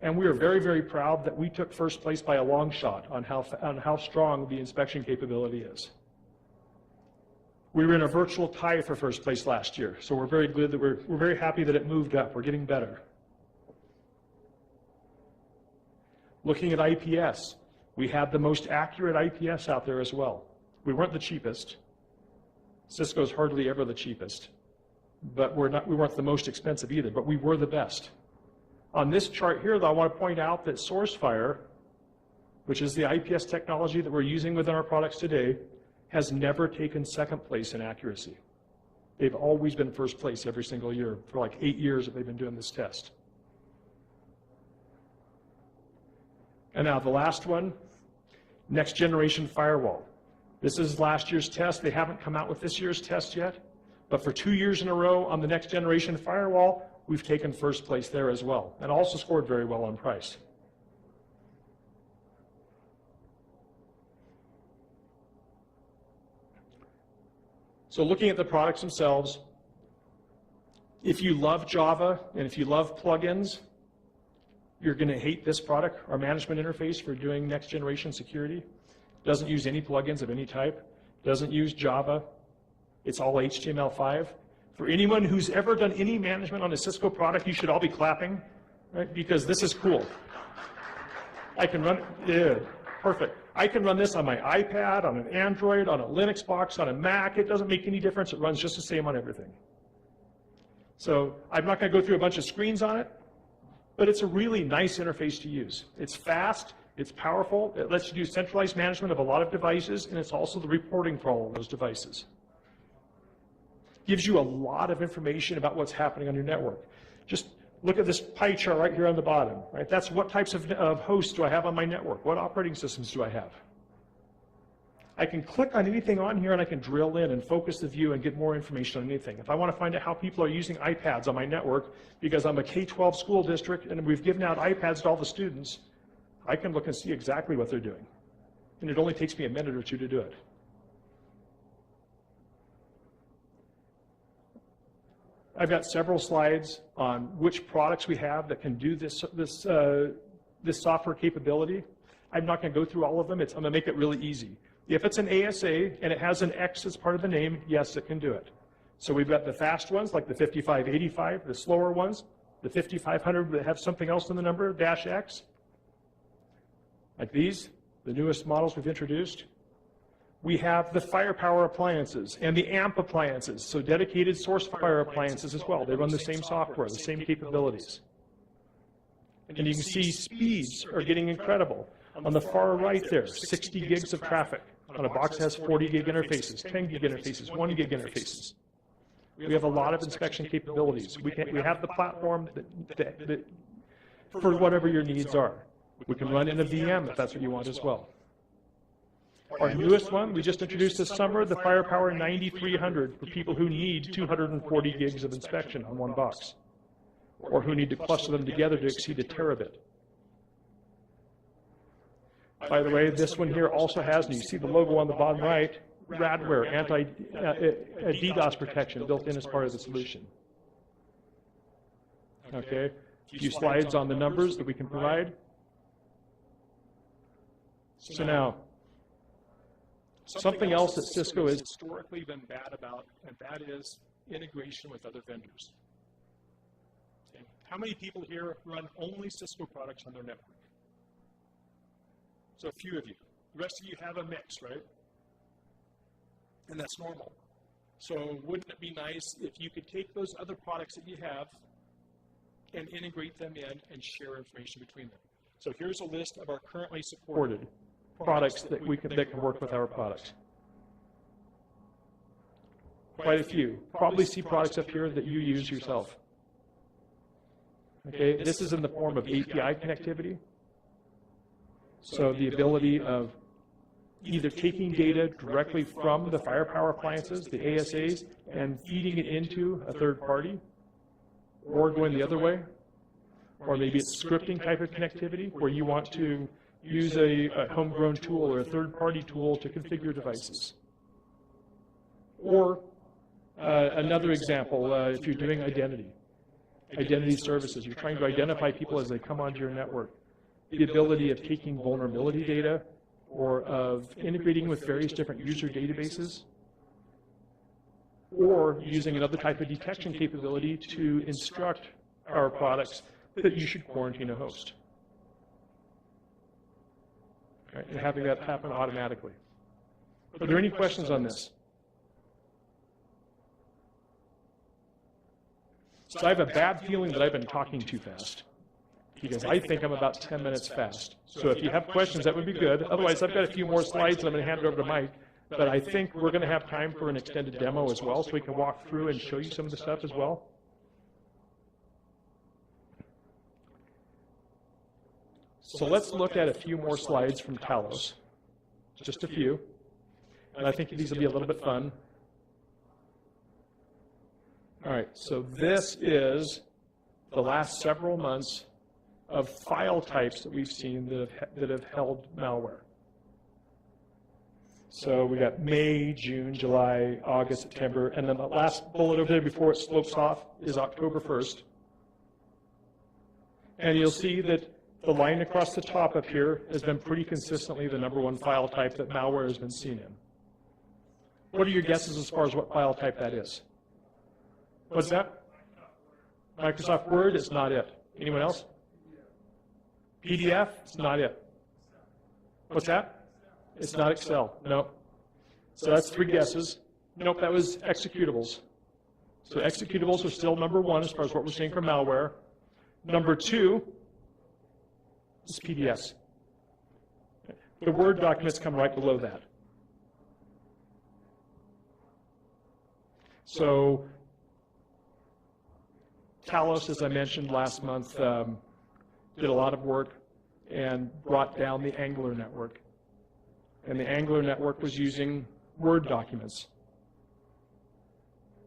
And we are very, very proud that we took first place by a long shot on how strong the inspection capability is. We were in a virtual tie for first place last year, so we're very good that we're very happy that it moved up. We're getting better. Looking at IPS, we had the most accurate IPS out there as well. We weren't the cheapest. Cisco's hardly ever the cheapest, but we weren't the most expensive either, but we were the best. On this chart here, though, I want to point out that SourceFire, which is the IPS technology that we're using within our products today, has never taken second place in accuracy. They've always been first place every single year for like 8 years that they've been doing this test. And now the last one, next generation firewall. This is last year's test. They haven't come out with this year's test yet, but for 2 years in a row on the next generation firewall, we've taken first place there as well, and also scored very well on price. So looking at the products themselves, if you love Java and if you love plugins, you're going to hate this product. Our management interface for doing next generation security doesn't use any plugins of any type, doesn't use Java. It's all HTML5. For anyone who's ever done any management on a Cisco product, you should all be clapping, right? Because this is cool. I can run, yeah, perfect. I can run this on my iPad, on an Android, on a Linux box, on a Mac. It doesn't make any difference. It runs just the same on everything. So I'm not going to go through a bunch of screens on it, but it's a really nice interface to use. It's fast, it's powerful, it lets you do centralized management of a lot of devices, and it's also the reporting for all of those devices. Gives you a lot of information about what's happening on your network. Just look at this pie chart right here on the bottom, right? That's what types of hosts do I have on my network? What operating systems do I have? I can click on anything on here and I can drill in and focus the view and get more information on anything. If I want to find out how people are using iPads on my network, because I'm a K-12 school district and we've given out iPads to all the students, I can look and see exactly what they're doing. And it only takes me a minute or two to do it. I've got several slides on which products we have that can do this software capability. I'm not going to go through all of them. I'm going to make it really easy. If it's an ASA and it has an X as part of the name, yes, it can do it. So we've got the fast ones, like the 5585, the slower ones, the 5500 that have something else in the number, -X, like these, the newest models we've introduced. We have the firepower appliances and the AMP appliances, so dedicated SourceFire appliances as well. They run the same software, the same capabilities. And you can see speeds are getting incredible. On the far right there, 60 gigs of traffic. On a box that has 40 gig interfaces, 10 gig interfaces, 1 gig interfaces. We have a lot of inspection capabilities. We have the platform that for whatever your needs are. We can run in a VM if that's what you want as well. Our newest one, we just introduced this summer, the Firepower 9300 for people who need 240 gigs of inspection on one box, or who need to cluster them together to exceed a terabit. By the way, this one here also has, and you see the logo on the bottom right, Radware, DDoS protection built in as part of the solution. Okay, a few slides on the numbers that we can provide. So now, something else that Cisco has historically been bad about, and that is integration with other vendors. Okay. How many people here run only Cisco products on their network? So a few of you. The rest of you have a mix, right? And that's normal. So wouldn't it be nice if you could take those other products that you have and integrate them in and share information between them? So here's a list of our currently supported products that can work with our products. Quite a few. Probably see products up here that you use yourself. Okay, this is in the form of API connectivity. So the ability of either taking data directly from the Firepower appliances, the ASAs, and feeding it into a third party, or going the other way, or maybe it's scripting type of connectivity where you want to use a homegrown tool or a third-party tool to configure devices. Or another example, if you're doing identity services, you're trying to identify people as they come onto your network. The ability of taking vulnerability data or of integrating with various different user databases, or using another type of detection capability to instruct our products that you should quarantine a host. Okay, and having that happen automatically. Are there any questions on this? So I have a bad feeling that I've been talking too fast, because I think I'm about 10 minutes fast. So if you have questions, that would be good. Otherwise, I've got a few more slides, and I'm going to hand it over to Mike. But I think we're going to have time for an extended demo as well, so we can walk through and show you some of the stuff as well. So let's look at a few more slides from Talos, just a few. And I think these will be a little bit fun. All right, so this is the last several months of file types that we've seen that have held malware. So we got May, June, July, August, September, and then the last bullet over there before it slopes off is October 1st. And you'll see that the line across the top up here has been pretty consistently the #1 file type that malware has been seen in. What are your guesses as far as what file type that is? What's that? Microsoft Word is not it. Anyone else? PDF? It's not it. What's that? It's not Excel. No. So that's 3 guesses. Nope, that was executables. So executables are still #1 as far as what we're seeing from malware. #2 is PDFs. The Word documents come right below that. So Talos, as I mentioned last month, did a lot of work and brought down the Angler network. And the Angler network was using Word documents.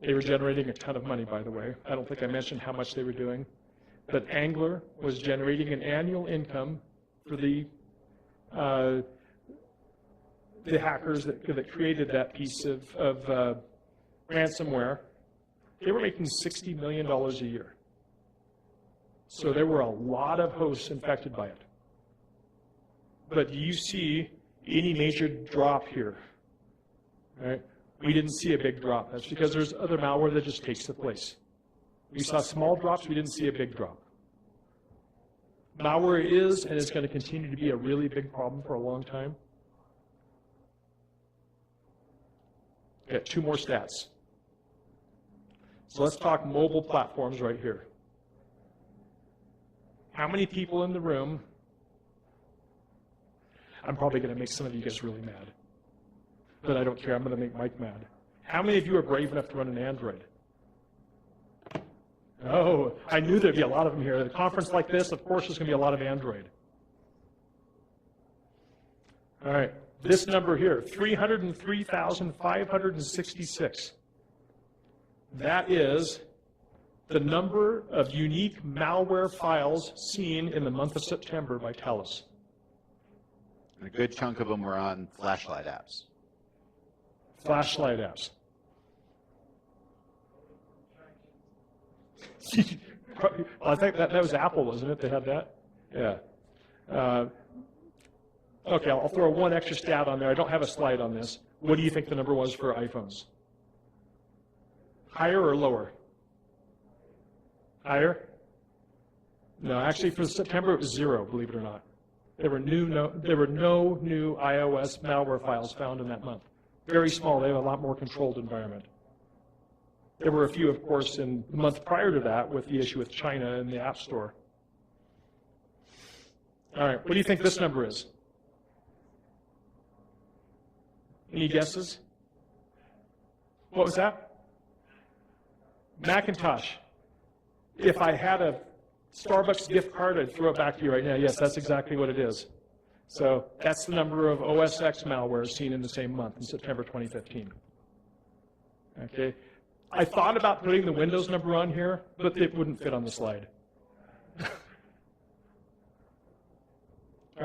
They were generating a ton of money, by the way. I don't think I mentioned how much they were doing. But Angler was generating an annual income for the hackers that created that piece of ransomware. They were making $60 million a year. So there were a lot of hosts infected by it. But do you see any major drop here? Right? We didn't see a big drop. That's because there's other malware that just takes the place. We saw small drops, we didn't see a big drop. Malware is and is going to continue to be a really big problem for a long time. Okay, 2 more stats. So let's talk mobile platforms right here. How many people in the room? I'm probably going to make some of you guys really mad, but I don't care. I'm going to make Mike mad. How many of you are brave enough to run an Android? Oh, I knew there'd be a lot of them here. At a conference like this, of course, there's going to be a lot of Android. All right, this number here, 303,566. That is the number of unique malware files seen in the month of September by Talos. And a good chunk of them were on flashlight apps. Flashlight apps. Well, I think that was Apple, wasn't it? They had that? Yeah. Okay, I'll throw one extra stat on there. I don't have a slide on this. What do you think the number was for iPhones? Higher or lower? Higher? No, actually for September it was 0, believe it or not. There were no new iOS malware files found in that month. Very small. They have a lot more controlled environment. There were a few, of course, in the month prior to that with the issue with China and the App Store. All right, what do you think this number is? Any guesses? What was that? Macintosh. If I had a Starbucks gift card, I'd throw it back to you right now. Yes, that's exactly what it is. So that's the number of OS X malware seen in the same month, in September 2015. Okay. I thought about putting the Windows number on here, but it wouldn't fit on the slide. All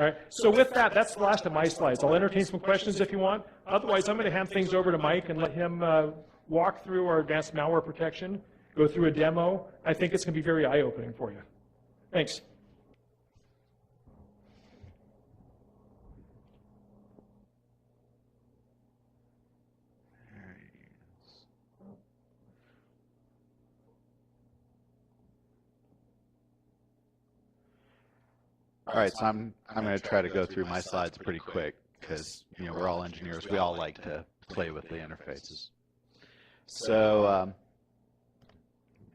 right, so with that, that's the last of my slides. I'll entertain some questions if you want. Otherwise, I'm going to hand things over to Mike and let him walk through our advanced malware protection, go through a demo. I think it's going to be very eye-opening for you. Thanks. All right, so I'm going to try to go through my slides pretty quick because we're all engineers. We all like to play with the interfaces. So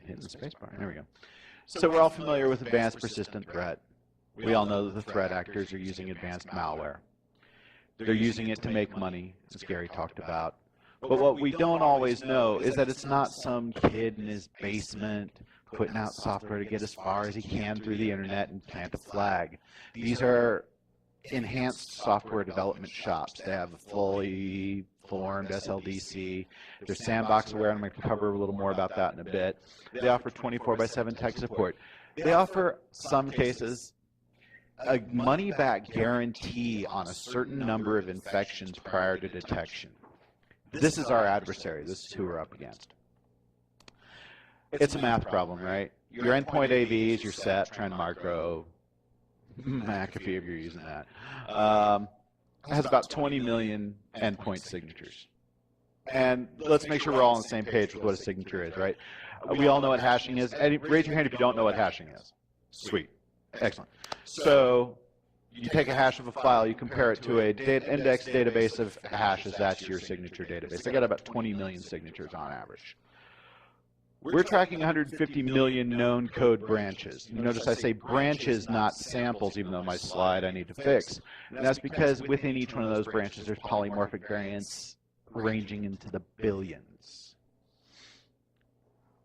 hitting the space bar. There we go. So we're all familiar with advanced persistent threat. We all know that the threat actors are using advanced malware. They're using it to make money, as Gary talked about. But what we don't always know is that it's not some kid in his basement putting out software to get as far as he can through the internet and plant a flag. These are enhanced software development shops. They have a fully formed SLDC. They're sandbox aware, and I'm going to cover a little more about that in a bit. They offer 24/7 tech support. They offer, some cases, a money-back guarantee on a certain number of infections prior to detection. This is our adversary. This is who we're up against. It's a math problem, right? Your endpoint AVs, your SET, Trend Micro, McAfee if you're using that, has about 20 million endpoint signatures. And let's make sure we're all on the same page with what a signature is, right? We all know what hashing is. Raise your hand if you don't know what hashing is. Sweet. Excellent. So you take a hash of a file, you compare it to a index database of hashes, that's your signature database. They got about 20 million signatures on average. We're tracking 150 million known code branches. You notice I say branches, not samples, even though my slide I need to fix. And that's because within each one of those branches, there's polymorphic variants ranging into the billions,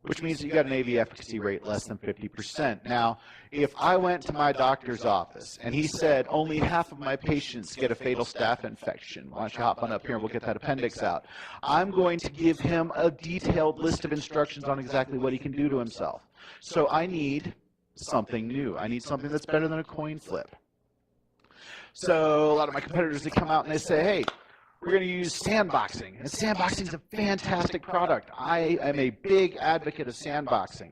which means you got an AV efficacy rate less than 50%. Now, if I went to my doctor's office and he said only half of my patients get a fatal staph infection, why don't you hop on up here and we'll get that appendix out, I'm going to give him a detailed list of instructions on exactly what he can do to himself. So I need something new. I need something that's better than a coin flip. So a lot of my competitors, they come out and they say, hey, we're going to use sandboxing. And sandboxing is a fantastic product. I am a big advocate of sandboxing.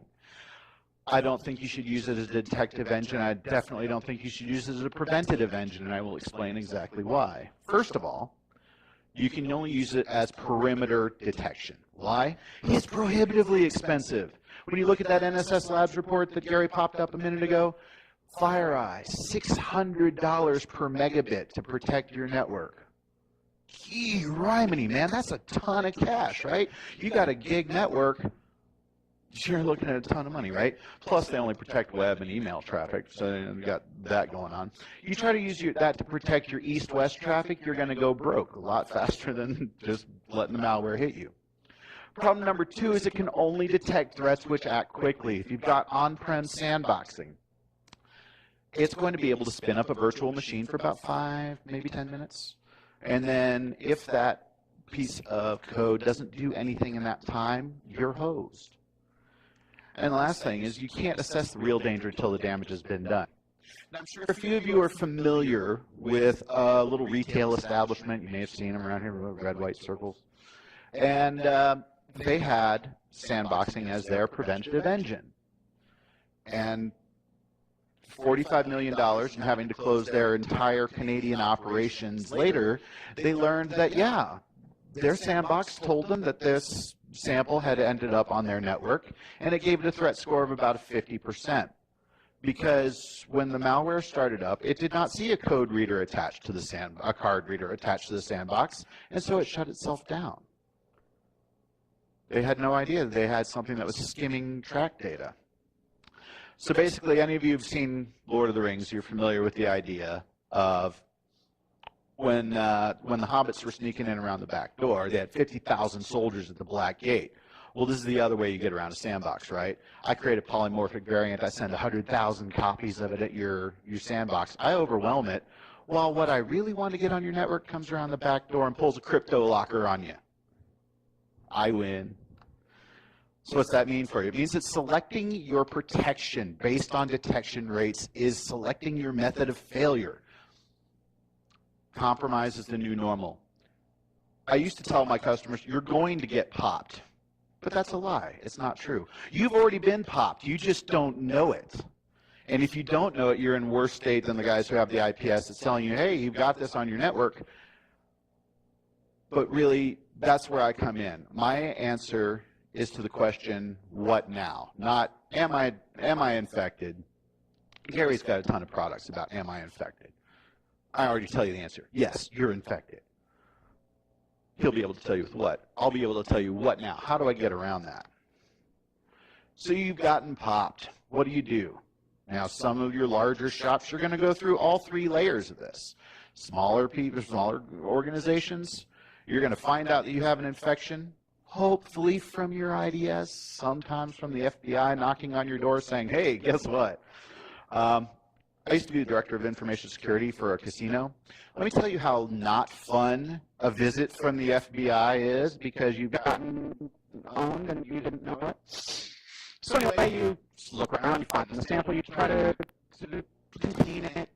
I don't think you should use it as a detective engine. I definitely don't think you should use it as a preventative engine, and I will explain exactly why. First of all, you can only use it as perimeter detection. Why? It's prohibitively expensive. When you look at that NSS Labs report that Gary popped up a minute ago, FireEye, $600 per megabit to protect your network. Gee, Rimini, man, that's a ton of cash, right? You got a gig network, you're looking at a ton of money, right? Plus, they only protect web and email traffic, so you got that going on. You try to use that to protect your east-west traffic, you're going to go broke a lot faster than just letting the malware hit you. Problem number 2 is it can only detect threats which act quickly. If you've got on-prem sandboxing, it's going to be able to spin up a virtual machine for about 5, maybe 10 minutes. And then if that piece of code doesn't do anything in that time, you're hosed. And the last thing is you can't assess the real danger until the damage has been done. Now, I'm sure a few of you are familiar with a little retail establishment. You may have seen them around here, red, white circles. And they had sandboxing as their preventative engine. And $45 million and having to close their entire Canadian operations later, they learned that, yeah, their sandbox told them that this sample had ended up on their network, and it gave it a threat score of about 50%. Because when the malware started up, it did not see a code reader attached to the a card reader attached to the sandbox, and so it shut itself down. They had no idea that they had something that was skimming track data. So basically, any of you who've seen Lord of the Rings, you're familiar with the idea of when the hobbits were sneaking in around the back door, they had 50,000 soldiers at the Black Gate. Well, this is the other way you get around a sandbox, right? I create a polymorphic variant. I send 100,000 copies of it at your sandbox. I overwhelm it. Well, what I really want to get on your network comes around the back door and pulls a crypto locker on you. I win. So what's that mean for you? It means that selecting your protection based on detection rates is selecting your method of failure. Compromise is the new normal. I used to tell my customers, you're going to get popped. But that's a lie. It's not true. You've already been popped. You just don't know it. And if you don't know it, you're in worse state than the guys who have the IPS that's telling you, hey, you've got this on your network. But really, that's where I come in. My answer is to the question, what now? Not, am I infected? Gary's got a ton of products about, am I infected? I already tell you the answer. Yes, you're infected. He'll be able to tell you with what. I'll be able to tell you what now. How do I get around that? So you've gotten popped. What do? Now, some of your larger shops, you're going to go through all 3 layers of this. Smaller people, smaller organizations, you're going to find out that you have an infection, hopefully from your IDS, sometimes from the FBI knocking on your door saying, hey, guess what? I used to be the director of information security for a casino. Let me tell you how not fun a visit from the FBI is because you've gotten owned and you didn't know it. So anyway, you look around, you find the sample, you try to contain it.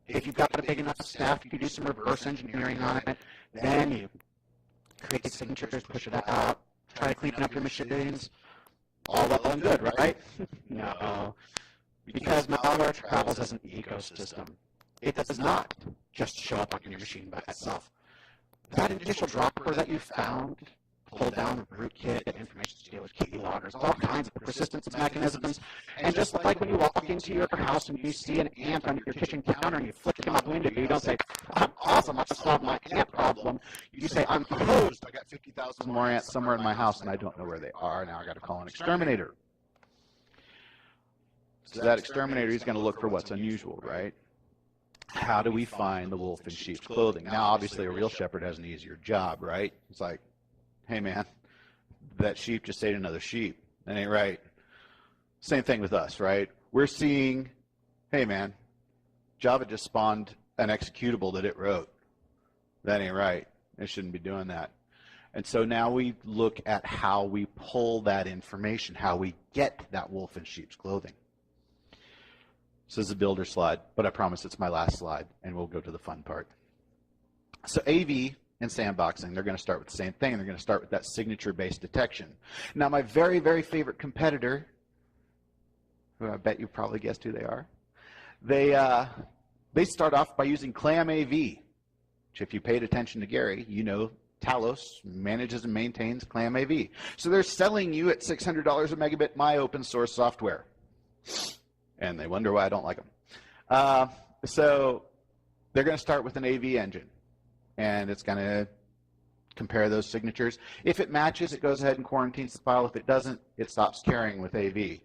If you've got a big enough staff, you can do some reverse engineering on it. Then you create signatures, push it out, try to clean up your machines. All well and good, right? No. Because malware travels as an ecosystem. It does not just show up on your machine by itself. That initial dropper that you found, pull down the rootkit, information stealers, key loggers, all kinds of persistence mechanisms. And just like when you walk into your house and you see an ant on your kitchen counter and you flick him out the window, you don't say, I'm awesome, I solved my ant problem. You say, I'm hosed, I got 50,000 more ants somewhere in my house and I don't know where they are. Now I got to call an exterminator. So that exterminator is going to look for what's unusual, right? How do we find the wolf in sheep's clothing? Now, obviously, a real shepherd has an easier job, right? It's like, hey, man, that sheep just ate another sheep. That ain't right. Same thing with us, right? We're seeing, hey, man, Java just spawned an executable that it wrote. That ain't right. It shouldn't be doing that. And so now we look at how we pull that information, how we get that wolf in sheep's clothing. This is a builder slide, but I promise it's my last slide, and we'll go to the fun part. So AV and sandboxing, they're going to start with the same thing. They're going to start with that signature-based detection. Now, my very, very favorite competitor, who I bet you probably guessed who they are, they start off by using Clam AV, which if you paid attention to Gary, you know Talos manages and maintains Clam AV. So they're selling you at $600 a megabit my open source software. And they wonder why I don't like them. So they're going to start with an AV engine. And it's going to compare those signatures. If it matches, it goes ahead and quarantines the file. If it doesn't, it stops carrying with AV.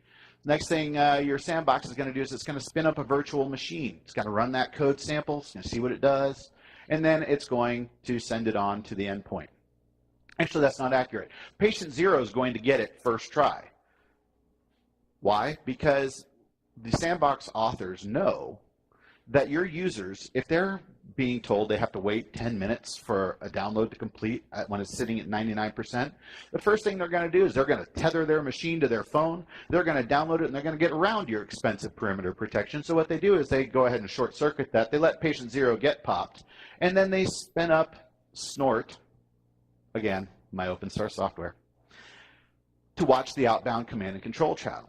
Next thing your sandbox is going to do is it's going to spin up a virtual machine. It's got to run that code sample. It's going to see what it does. And then it's going to send it on to the endpoint. Actually, that's not accurate. Patient 0 is going to get it first try. Why? Because the sandbox authors know that your users, if they're being told they have to wait 10 minutes for a download to complete when it's sitting at 99%, the first thing they're going to do is they're going to tether their machine to their phone, they're going to download it, and they're going to get around your expensive perimeter protection. So what they do is they go ahead and short circuit that, they let patient 0 get popped, and then they spin up Snort, again, my open source software, to watch the outbound command and control channels.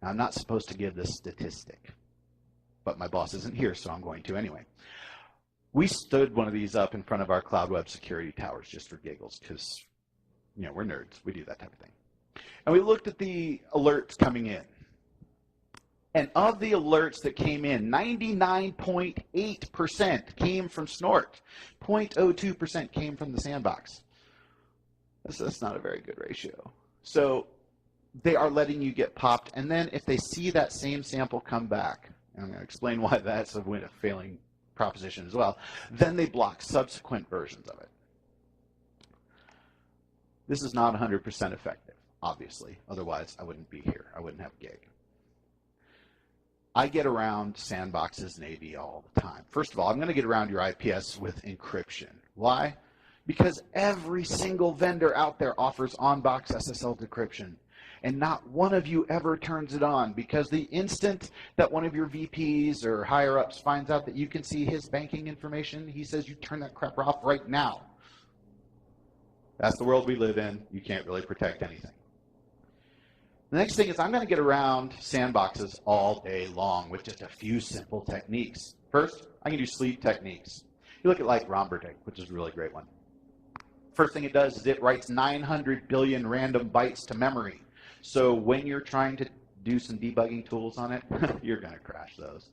Now, I'm not supposed to give this statistic, but my boss isn't here, so I'm going to anyway. We stood one of these up in front of our cloud web security towers just for giggles because, you know, we're nerds. We do that type of thing. And we looked at the alerts coming in. And of the alerts that came in, 99.8% came from Snort. 0.02% came from the sandbox. That's not a very good ratio. So they are letting you get popped. And then if they see that same sample come back, and I'm going to explain why that's a failing proposition as well, then they block subsequent versions of it. This is not 100% effective, obviously. Otherwise, I wouldn't be here. I wouldn't have a gig. I get around sandboxes and AV all the time. First of all, I'm going to get around your IPS with encryption. Why? Because every single vendor out there offers on-box SSL decryption. And not one of you ever turns it on, because the instant that one of your VPs or higher-ups finds out that you can see his banking information, he says you turn that crap off right now. That's the world we live in. You can't really protect anything. The next thing is I'm going to get around sandboxes all day long with just a few simple techniques. First, I can do sleep techniques. You look at like Romberdick, which is a really great one. First thing it does is it writes 900 billion random bytes to memory. So when you're trying to do some debugging tools on it, you're going to crash those.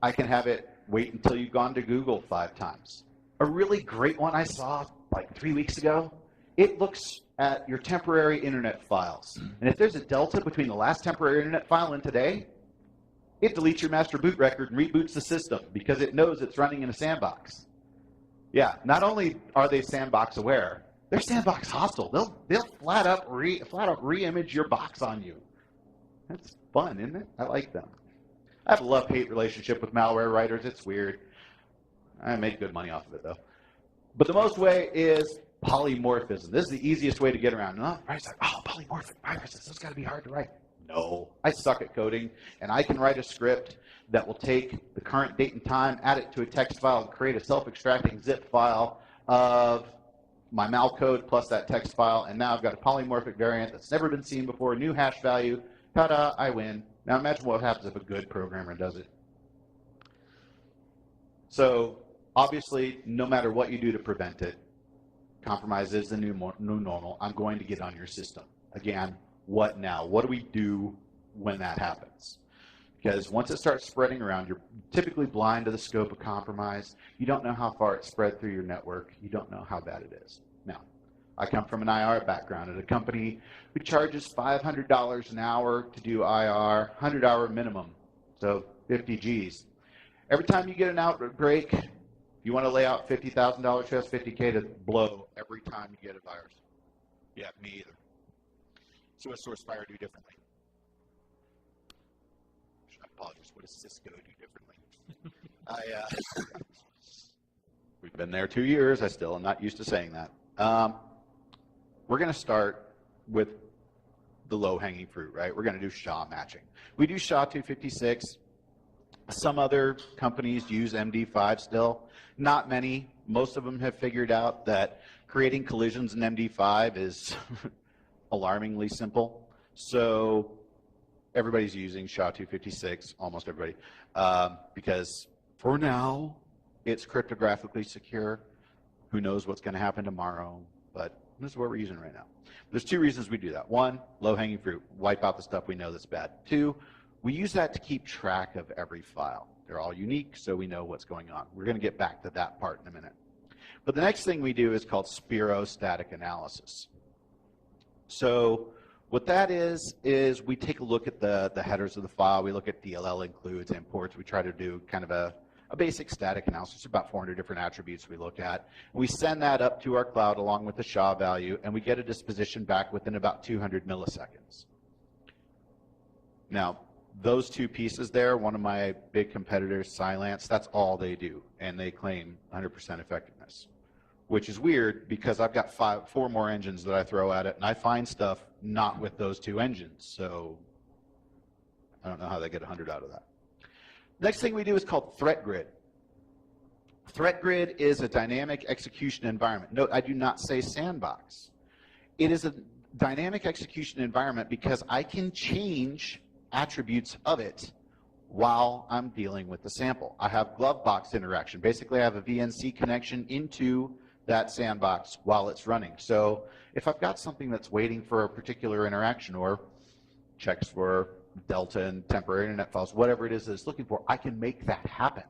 I can have it wait until you've gone to Google 5 times. A really great one I saw like 3 weeks ago, it looks at your temporary internet files. And if there's a delta between the last temporary internet file and today, it deletes your master boot record and reboots the system because it knows it's running in a sandbox. Yeah, not only are they sandbox aware, they're sandbox hostile. They'll flat out re-image your box on you. That's fun, isn't it? I like them. I have a love-hate relationship with malware writers. It's weird. I make good money off of it, though. But the most way is polymorphism. This is the easiest way to get around. No, right? Like, oh, polymorphic viruses. Those got to be hard to write. No. I suck at coding, and I can write a script that will take the current date and time, add it to a text file, and create a self-extracting zip file of my malcode plus that text file, and now I've got a polymorphic variant that's never been seen before, new hash value, ta-da, I win. Now imagine what happens if a good programmer does it. So obviously, no matter what you do to prevent it, compromise is the new normal. I'm going to get on your system. Again, what now? What do we do when that happens? Because once it starts spreading around, you're typically blind to the scope of compromise. You don't know how far it spread through your network. You don't know how bad it is. Now, I come from an IR background at a company who charges $500 an hour to do IR, 100-hour minimum, so 50 Gs. Every time you get an outbreak, you want to lay out $50,000 chest, $50K to blow every time you get a virus. Yeah, me either. So what does SourceFire do differently? I apologize. What does Cisco do differently? We've been there 2 years. I still am not used to saying that. We're going to start with the low-hanging fruit, right? We're going to do SHA matching. We do SHA 256. Some other companies use MD5 still. Not many. Most of them have figured out that creating collisions in MD5 is alarmingly simple. So everybody's using SHA 256, almost everybody, because for now, it's cryptographically secure. Who knows what's going to happen tomorrow, but this is what we're using right now. There's 2 reasons we do that. 1, low-hanging fruit. Wipe out the stuff we know that's bad. 2, We use that to keep track of every file. They're all unique, so we know what's going on. We're going to get back to that part in a minute. But the next thing we do is called spirostatic analysis. So what that is we take a look at the headers of the file. We look at DLL includes, imports. We try to do kind of a basic static analysis, about 400 different attributes we look at. We send that up to our cloud along with the SHA value, and we get a disposition back within about 200 milliseconds. Now, those two pieces there, one of my big competitors, Cylance, that's all they do, and they claim 100% effectiveness, which is weird because I've got 4 more engines that I throw at it, and I find stuff not with those 2 engines, so I don't know how they get 100 out of that. Next thing we do is called Threat Grid. Threat Grid is a dynamic execution environment. Note, I do not say sandbox. It is a dynamic execution environment because I can change attributes of it while I'm dealing with the sample. I have glove box interaction. Basically, I have a VNC connection into that sandbox while it's running. So if I've got something that's waiting for a particular interaction or checks for delta and temporary internet files, whatever it is that it's looking for, I can make that happen.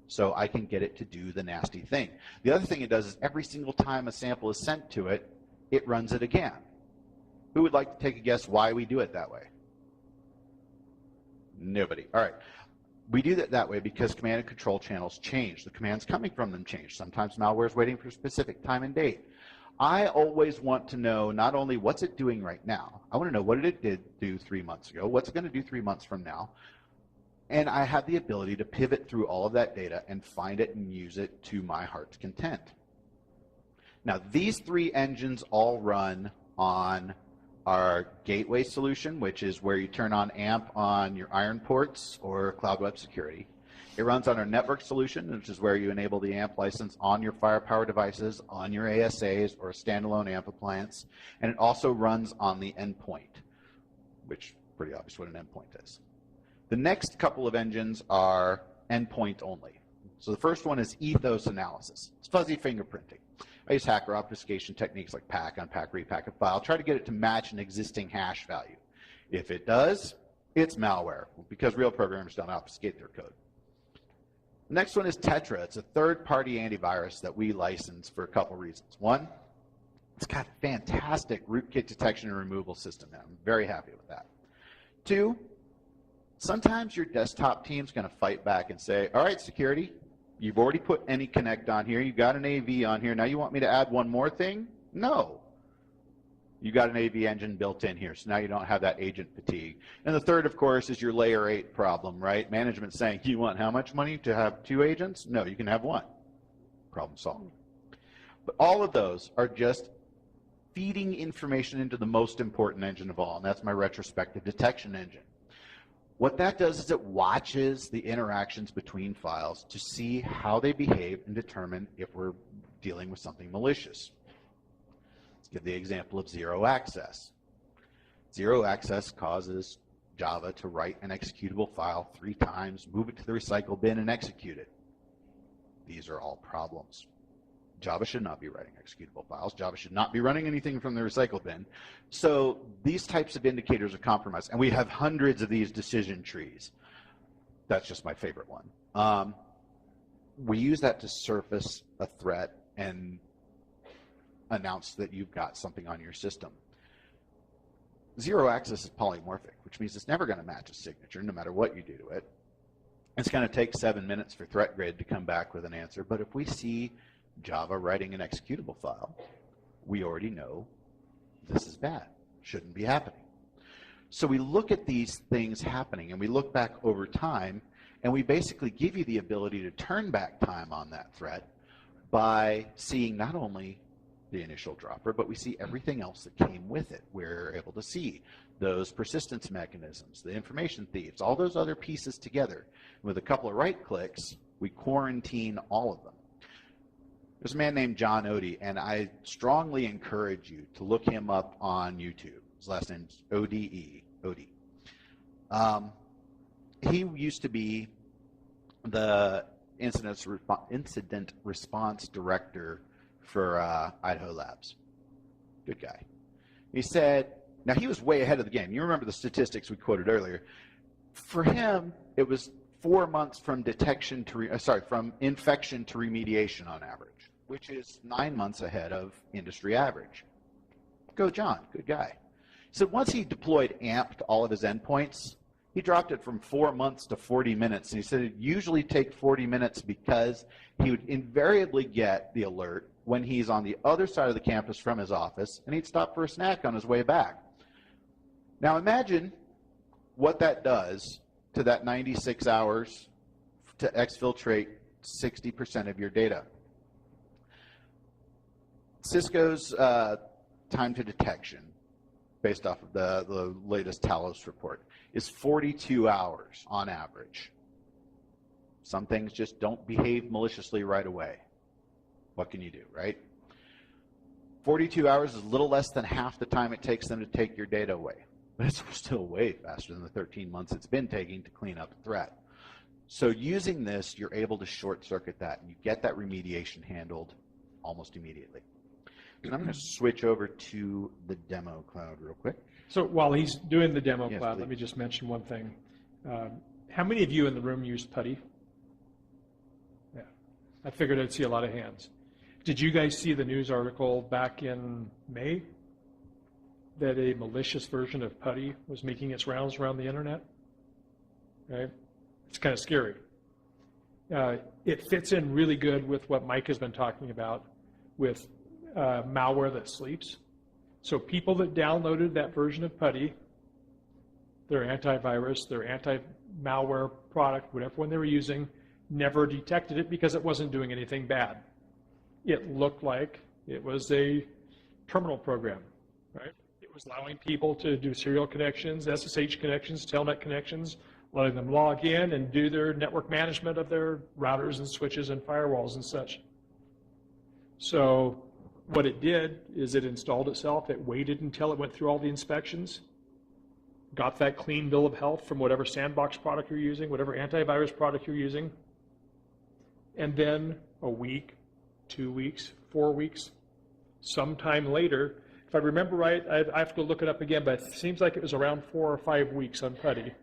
So I can get it to do the nasty thing. The other thing it does is every single time a sample is sent to it, it runs it again. Who would like to take a guess why we do it that way? Nobody. All right. We do that way because command and control channels change. The commands coming from them change. Sometimes malware is waiting for a specific time and date. I always want to know not only what's it doing right now, I want to know what it did do 3 months ago, what's it going to do 3 months from now, and I have the ability to pivot through all of that data and find it and use it to my heart's content. Now, these 3 engines all run on our gateway solution, which is where you turn on AMP on your iron ports or cloud web security. It runs on our network solution, which is where you enable the AMP license on your firepower devices, on your ASAs, or a standalone AMP appliance. And it also runs on the endpoint, which is pretty obvious what an endpoint is. The next couple of engines are endpoint only. So the first one is ethos analysis. It's fuzzy fingerprinting. I use hacker obfuscation techniques like pack, unpack, repack a file, try to get it to match an existing hash value. If it does, it's malware, because real programmers don't obfuscate their code. The next one is Tetra. It's a third-party antivirus that we license for a couple reasons. One, it's got a fantastic rootkit detection and removal system, and I'm very happy with that. 2, sometimes your desktop team's going to fight back and say, all right, security, you've already put AnyConnect on here. You've got an AV on here. Now you want me to add one more thing? No. You got an AV engine built in here, so now you don't have that agent fatigue. And the third, of course, is your layer 8 problem, right? Management saying, you want how much money to have 2 agents? No, you can have 1. Problem solved. But all of those are just feeding information into the most important engine of all, and that's my retrospective detection engine. What that does is it watches the interactions between files to see how they behave and determine if we're dealing with something malicious. Let's give the example of zero access. Zero access causes Java to write an executable file 3 times, move it to the recycle bin, and execute it. These are all problems. Java should not be writing executable files. Java should not be running anything from the recycle bin. So these types of indicators are compromised. And we have hundreds of these decision trees. That's just my favorite one. We use that to surface a threat and announce that you've got something on your system. Zero access is polymorphic, which means it's never going to match a signature no matter what you do to it. It's going to take 7 minutes for Threat Grid to come back with an answer. But if we see Java writing an executable file, we already know this is bad, shouldn't be happening. So we look at these things happening and we look back over time and we basically give you the ability to turn back time on that threat by seeing not only the initial dropper, but we see everything else that came with it. We're able to see those persistence mechanisms, the information thieves, all those other pieces together. With a couple of right clicks, we quarantine all of them. There's a man named John Odie, and I strongly encourage you to look him up on YouTube. His last name's Odie. He used to be the incident response director for Idaho Labs. Good guy. He said, now he was way ahead of the game. You remember the statistics we quoted earlier. For him, it was 4 months from detection to, from infection to remediation on average, which is 9 months ahead of industry average. Go John, good guy. So once he deployed AMP to all of his endpoints, he dropped it from 4 months to 40 minutes. And he said it usually take 40 minutes because he would invariably get the alert when he's on the other side of the campus from his office, and he'd stop for a snack on his way back. Now imagine what that does to that 96 hours to exfiltrate 60% of your data. Cisco's time to detection, based off of the latest Talos report, is 42 hours on average. Some things just don't behave maliciously right away. What can you do, right? 42 hours is a little less than half the time it takes them to take your data away. But it's still way faster than the 13 months it's been taking to clean up the threat. So using this, you're able to short circuit that, and you get that remediation handled almost immediately. And I'm going to switch over to the demo cloud real quick. So while he's doing the demo Yes, cloud, please. let me just mention one thing. How many of you in the room use PuTTY? Yeah, I figured I'd see a lot of hands. Did you guys see the news article back in May that a malicious version of PuTTY was making its rounds around the internet? Right? It's kind of scary. It fits in really good with what Mike has been talking about with malware that sleeps. So people that downloaded that version of PuTTY, their antivirus, their anti-malware product, whatever one they were using, never detected it because it wasn't doing anything bad. It looked like it was a terminal program, right? It was allowing people to do serial connections, SSH connections, telnet connections, letting them log in and do their network management of their routers and switches and firewalls and such. So what it did is it installed itself. It waited until it went through all the inspections, got that clean bill of health from whatever sandbox product you're using, whatever antivirus product you're using, and then a week, 2 weeks, 4 weeks, sometime later, if I remember right, I have to look it up again, but it seems like it was around 4 or 5 weeks on PuTTY.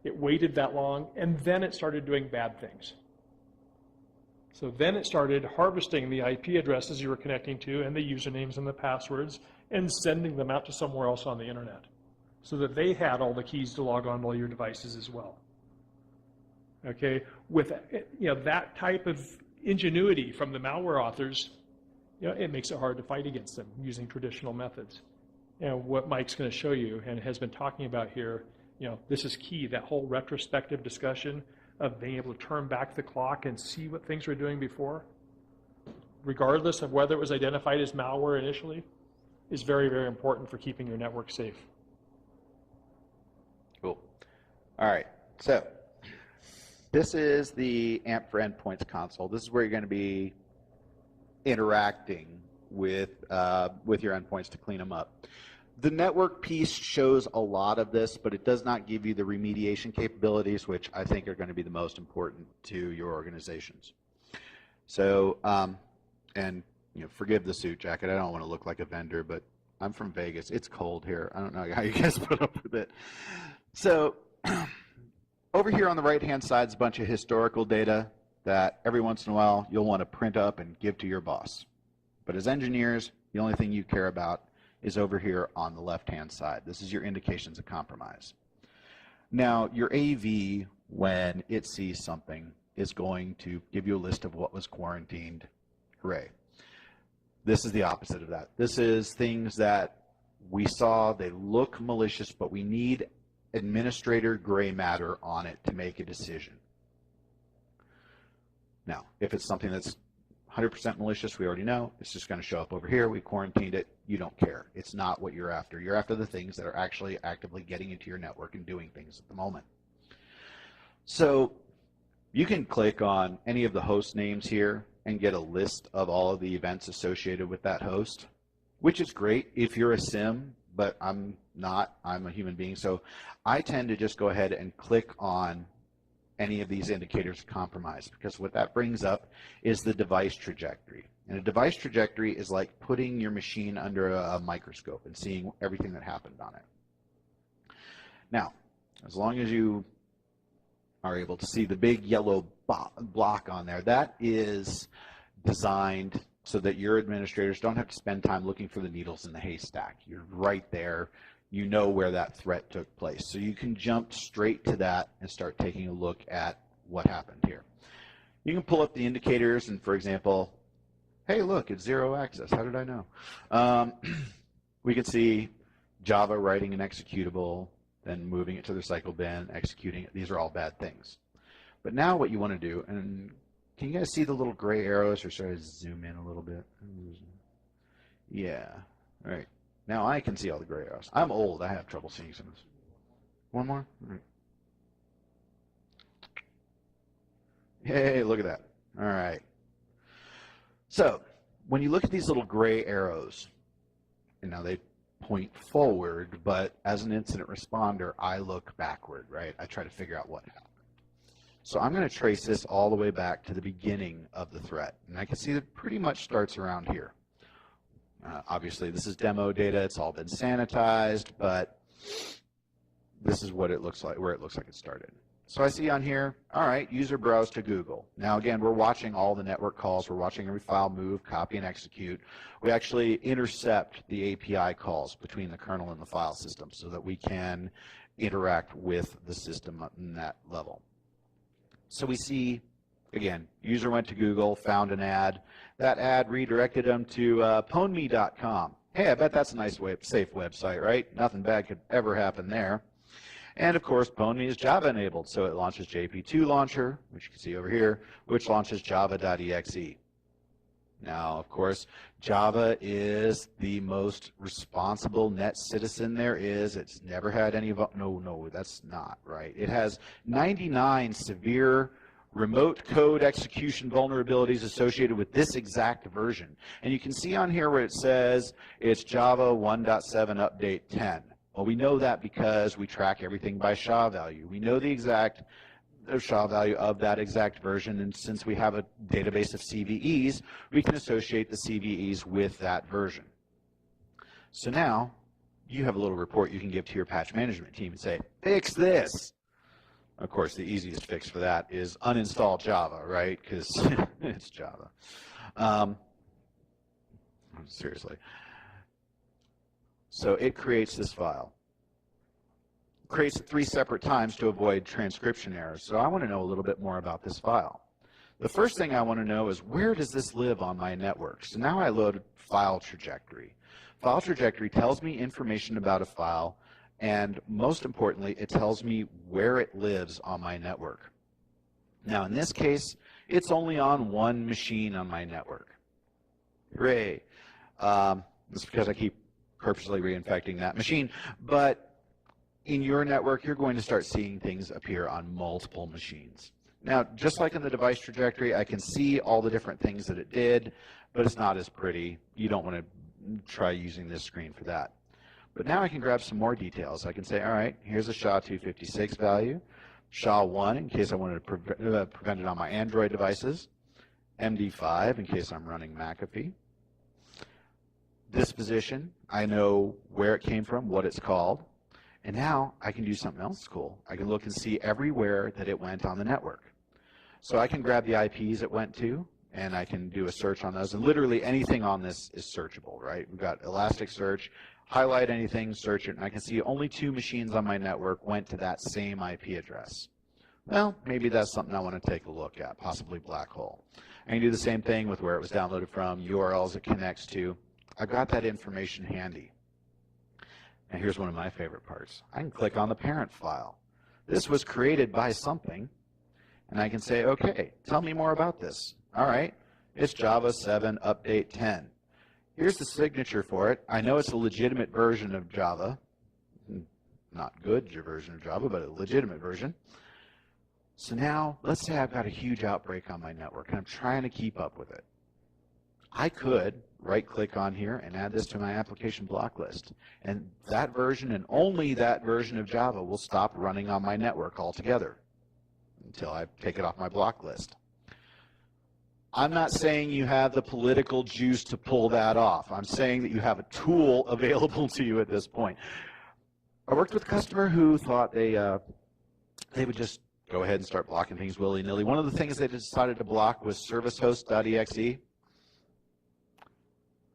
It waited that long, and then it started doing bad things. So then it started harvesting the IP addresses you were connecting to and the usernames and the passwords and sending them out to somewhere else on the internet so that they had all the keys to log on to all your devices as well. Okay, with that type of ingenuity from the malware authors, it makes it hard to fight against them using traditional methods. And what Mike's going to show you and has been talking about here, this is key, that whole retrospective discussion of being able to turn back the clock and see what things were doing before, regardless of whether it was identified as malware initially, is very, very important for keeping your network safe. Cool. All right, so this is the AMP for Endpoints console. This is where you're going to be interacting with your endpoints to clean them up. The network piece shows a lot of this, but it does not give you the remediation capabilities, which I think are going to be the most important to your organizations. So, and forgive the suit jacket. I don't want to look like a vendor, but I'm from Vegas. It's cold here. I don't know how you guys put up with it. So, over here on the right-hand side is a bunch of historical data that every once in a while you'll want to print up and give to your boss. But as engineers, the only thing you care about is over here on the left-hand side. This is your indications of compromise. Now, your AV, when it sees something, is going to give you a list of what was quarantined. Hooray. This is the opposite of that. This is things that we saw, they look malicious, but we need administrator gray matter on it to make a decision. Now, if it's something that's 100% malicious, we already know. It's just going to show up over here. We quarantined it. You don't care. It's not what you're after. You're after the things that are actually actively getting into your network and doing things at the moment. So you can click on any of the host names here and get a list of all of the events associated with that host, which is great if you're a SIM, but I'm not. I'm a human being. So I tend to just go ahead and click on any of these indicators of compromise, because what that brings up is the device trajectory. And a device trajectory is like putting your machine under a microscope and seeing everything that happened on it. Now, as long as you are able to see the big yellow block on there. That is designed so that your administrators don't have to spend time looking for the needles in the haystack. You're right there. You know where that threat took place. So you can jump straight to that and start taking a look at what happened here. You can pull up the indicators and, for example, hey, look, it's 0 access. How did I know? We can see Java writing an executable, then moving it to the recycle bin, executing it. These are all bad things. But now what you want to do, and can you guys see the little gray arrows, or should I zoom in a little bit? Yeah, all right. Now I can see all the gray arrows. I'm old. I have trouble seeing some of this. One more? All right. Hey, look at that. All right. So when you look at these little gray arrows, and now they point forward, but as an incident responder, I look backward, right? I try to figure out what happened. So I'm going to trace this all the way back to the beginning of the threat. And I can see that it pretty much starts around here. Obviously, this is demo data. It's all been sanitized, but this is what it looks like, where it looks like it started. So I see on here, all right, user browse to Google. Now, again, we're watching all the network calls. We're watching every file move, copy, and execute. We actually intercept the API calls between the kernel and the file system so that we can interact with the system on that level. So we see, again, user went to Google, found an ad. That ad redirected them to pwnme.com. Hey, I bet that's a nice, safe website, right? Nothing bad could ever happen there. And of course, pwnme is Java enabled, so it launches JP2 launcher, which you can see over here, which launches java.exe. Now, of course, Java is the most responsible net citizen there is. It's never had any, no, that's not right. It has 99 severe remote code execution vulnerabilities associated with this exact version. And you can see on here where it says it's Java 1.7 update 10. Well, we know that because we track everything by SHA value. We know the exact SHA value of that exact version, and since we have a database of CVEs, we can associate the CVEs with that version. So now you have a little report you can give to your patch management team and say, fix this. Of course, the easiest fix for that is uninstall Java, right? Because it's Java. Seriously. So it creates this file. Creates it 3 separate times to avoid transcription errors. So I want to know a little bit more about this file. The first thing I want to know is, where does this live on my network? So now I load file trajectory. File trajectory tells me information about a file, and most importantly, it tells me where it lives on my network. Now in this case, it's only on one machine on my network. Hooray. That's because I keep purposely reinfecting that machine. But in your network, you're going to start seeing things appear on multiple machines. Now, just like in the device trajectory, I can see all the different things that it did, but it's not as pretty. You don't want to try using this screen for that. But now I can grab some more details. I can say, all right, here's a SHA-256 value, SHA-1 in case I wanted to prevent it on my Android devices, MD5 in case I'm running McAfee. Disposition, I know where it came from, what it's called, and now I can do something else cool. I can look and see everywhere that it went on the network. So I can grab the IPs it went to, and I can do a search on those, and literally anything on this is searchable, right? We've got Elasticsearch, highlight anything, search it, and I can see only 2 machines on my network went to that same IP address. Well, maybe that's something I want to take a look at, possibly black hole. I can do the same thing with where it was downloaded from, URLs it connects to. I've got that information handy. And here's one of my favorite parts. I can click on the parent file. This was created by something, and I can say, okay, tell me more about this. All right, it's Java 7 update 10. Here's the signature for it. I know it's a legitimate version of Java. Not good version of Java, but a legitimate version. So now, let's say I've got a huge outbreak on my network, and I'm trying to keep up with it. I could right-click on here and add this to my application block list. And that version and only that version of Java will stop running on my network altogether until I take it off my block list. I'm not saying you have the political juice to pull that off. I'm saying that you have a tool available to you at this point. I worked with a customer who thought they would just go ahead and start blocking things willy-nilly. One of the things they decided to block was servicehost.exe.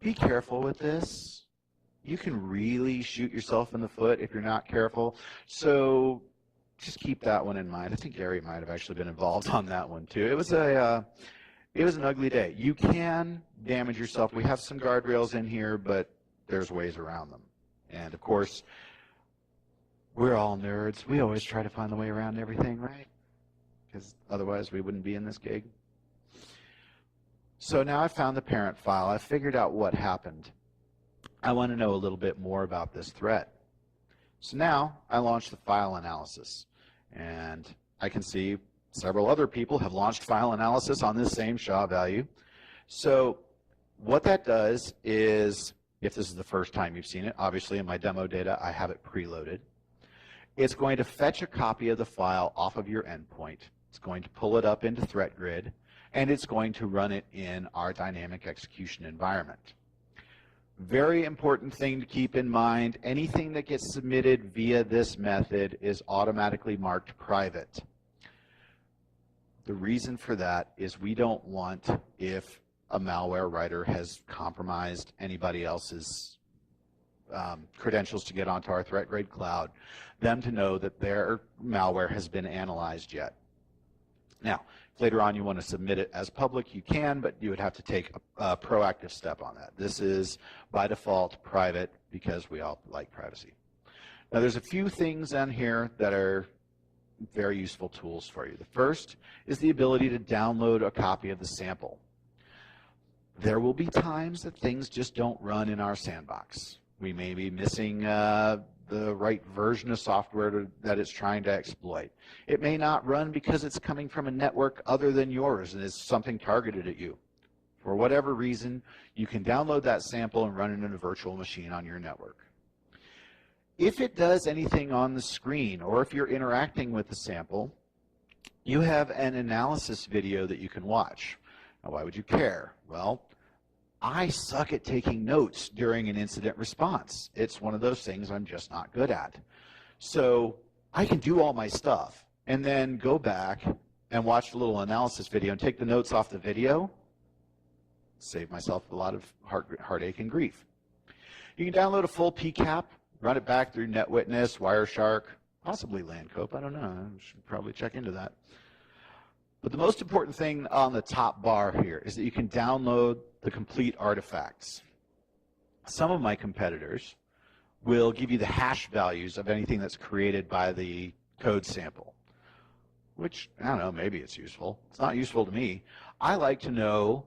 Be careful with this. You can really shoot yourself in the foot if you're not careful. So just keep that one in mind. I think Gary might have actually been involved on that one too. It was an ugly day. You can damage yourself. We have some guardrails in here, but there's ways around them. And of course, we're all nerds. We always try to find the way around everything, right? Because otherwise we wouldn't be in this gig. So now I found the parent file. I figured out what happened. I want to know a little bit more about this threat. So now I launched the file analysis. And I can see several other people have launched file analysis on this same SHA value. So what that does is, if this is the first time you've seen it, obviously in my demo data I have it preloaded. It's going to fetch a copy of the file off of your endpoint. It's going to pull it up into ThreatGrid, and it's going to run it in our dynamic execution environment. Very important thing to keep in mind, anything that gets submitted via this method is automatically marked private. The reason for that is we don't want, if a malware writer has compromised anybody else's credentials to get onto our ThreatGrid cloud, them to know that their malware has been analyzed yet. Now, if later on you want to submit it as public, you can, but you would have to take a proactive step on that. This is, by default, private because we all like privacy. Now, there's a few things on here that are very useful tools for you. The first is the ability to download a copy of the sample. There will be times that things just don't run in our sandbox. We may be missing the right version of software that it's trying to exploit. It may not run because it's coming from a network other than yours and is something targeted at you. For whatever reason, you can download that sample and run it in a virtual machine on your network. If it does anything on the screen, or if you're interacting with the sample, you have an analysis video that you can watch. Now, why would you care? Well, I suck at taking notes during an incident response. It's one of those things I'm just not good at. So I can do all my stuff and then go back and watch the little analysis video and take the notes off the video, save myself a lot of heartache and grief. You can download a full PCAP, run it back through NetWitness, Wireshark, possibly Landcope. I don't know. I should probably check into that. But the most important thing on the top bar here is that you can download the complete artifacts. Some of my competitors will give you the hash values of anything that's created by the code sample, which, I don't know, maybe it's useful. It's not useful to me. I like to know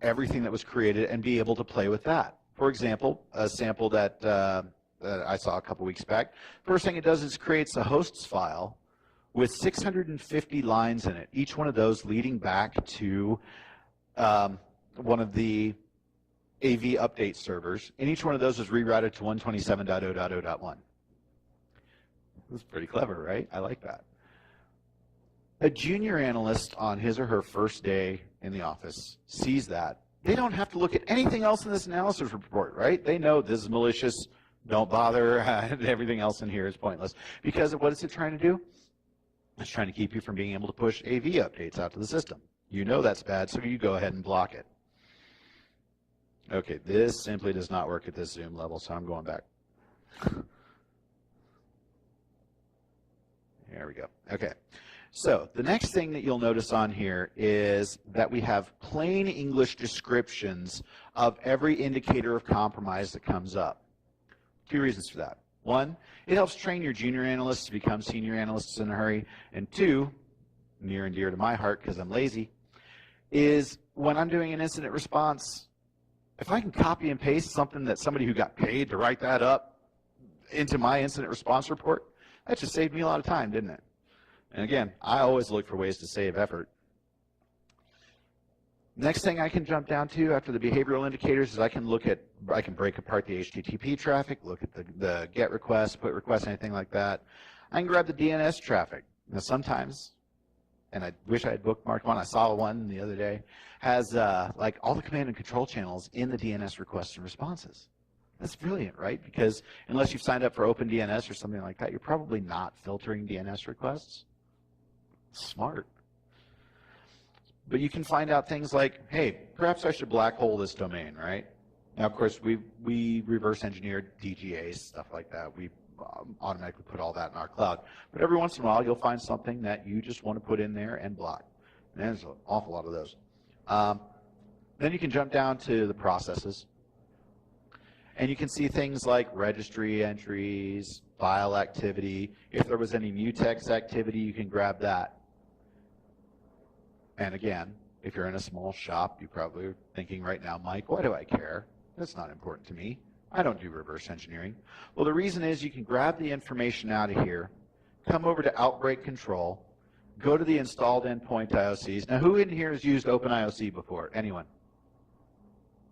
everything that was created and be able to play with that. For example, a sample that I saw a couple weeks back, first thing it does is creates a hosts file with 650 lines in it, each one of those leading back to one of the AV update servers, and each one of those is rerouted to 127.0.0.1. That's pretty clever, right? I like that. A junior analyst on his or her first day in the office sees that. They don't have to look at anything else in this analysis report, right? They know this is malicious, don't bother, everything else in here is pointless. Because what is it trying to do? It's trying to keep you from being able to push AV updates out to the system. You know that's bad, so you go ahead and block it. Okay, this simply does not work at this zoom level, so I'm going back. There we go. Okay, so the next thing that you'll notice on here is that we have plain English descriptions of every indicator of compromise that comes up. Two reasons for that. One, it helps train your junior analysts to become senior analysts in a hurry. And two, near and dear to my heart because I'm lazy, is when I'm doing an incident response, if I can copy and paste something that somebody who got paid to write that up into my incident response report, that just saved me a lot of time, didn't it? And again, I always look for ways to save effort. Next thing I can jump down to after the behavioral indicators is I can break apart the HTTP traffic, look at the GET requests, put requests, anything like that. I can grab the DNS traffic. Now sometimes, and I wish I had bookmarked one, I saw one the other day, has like all the command and control channels in the DNS requests and responses. That's brilliant, right? Because unless you've signed up for OpenDNS or something like that, you're probably not filtering DNS requests. Smart. But you can find out things like, hey, perhaps I should black hole this domain, right? Now, of course, we reverse engineered DGAs, stuff like that. We automatically put all that in our cloud. But every once in a while, you'll find something that you just want to put in there and block. And there's an awful lot of those. Then you can jump down to the processes. And you can see things like registry entries, file activity. If there was any mutex activity, you can grab that. And again, if you're in a small shop, you probably are thinking right now, Mike, why do I care? That's not important to me. I don't do reverse engineering. Well, the reason is you can grab the information out of here, come over to Outbreak Control, go to the installed endpoint IOCs. Now, who in here has used OpenIOC before? Anyone?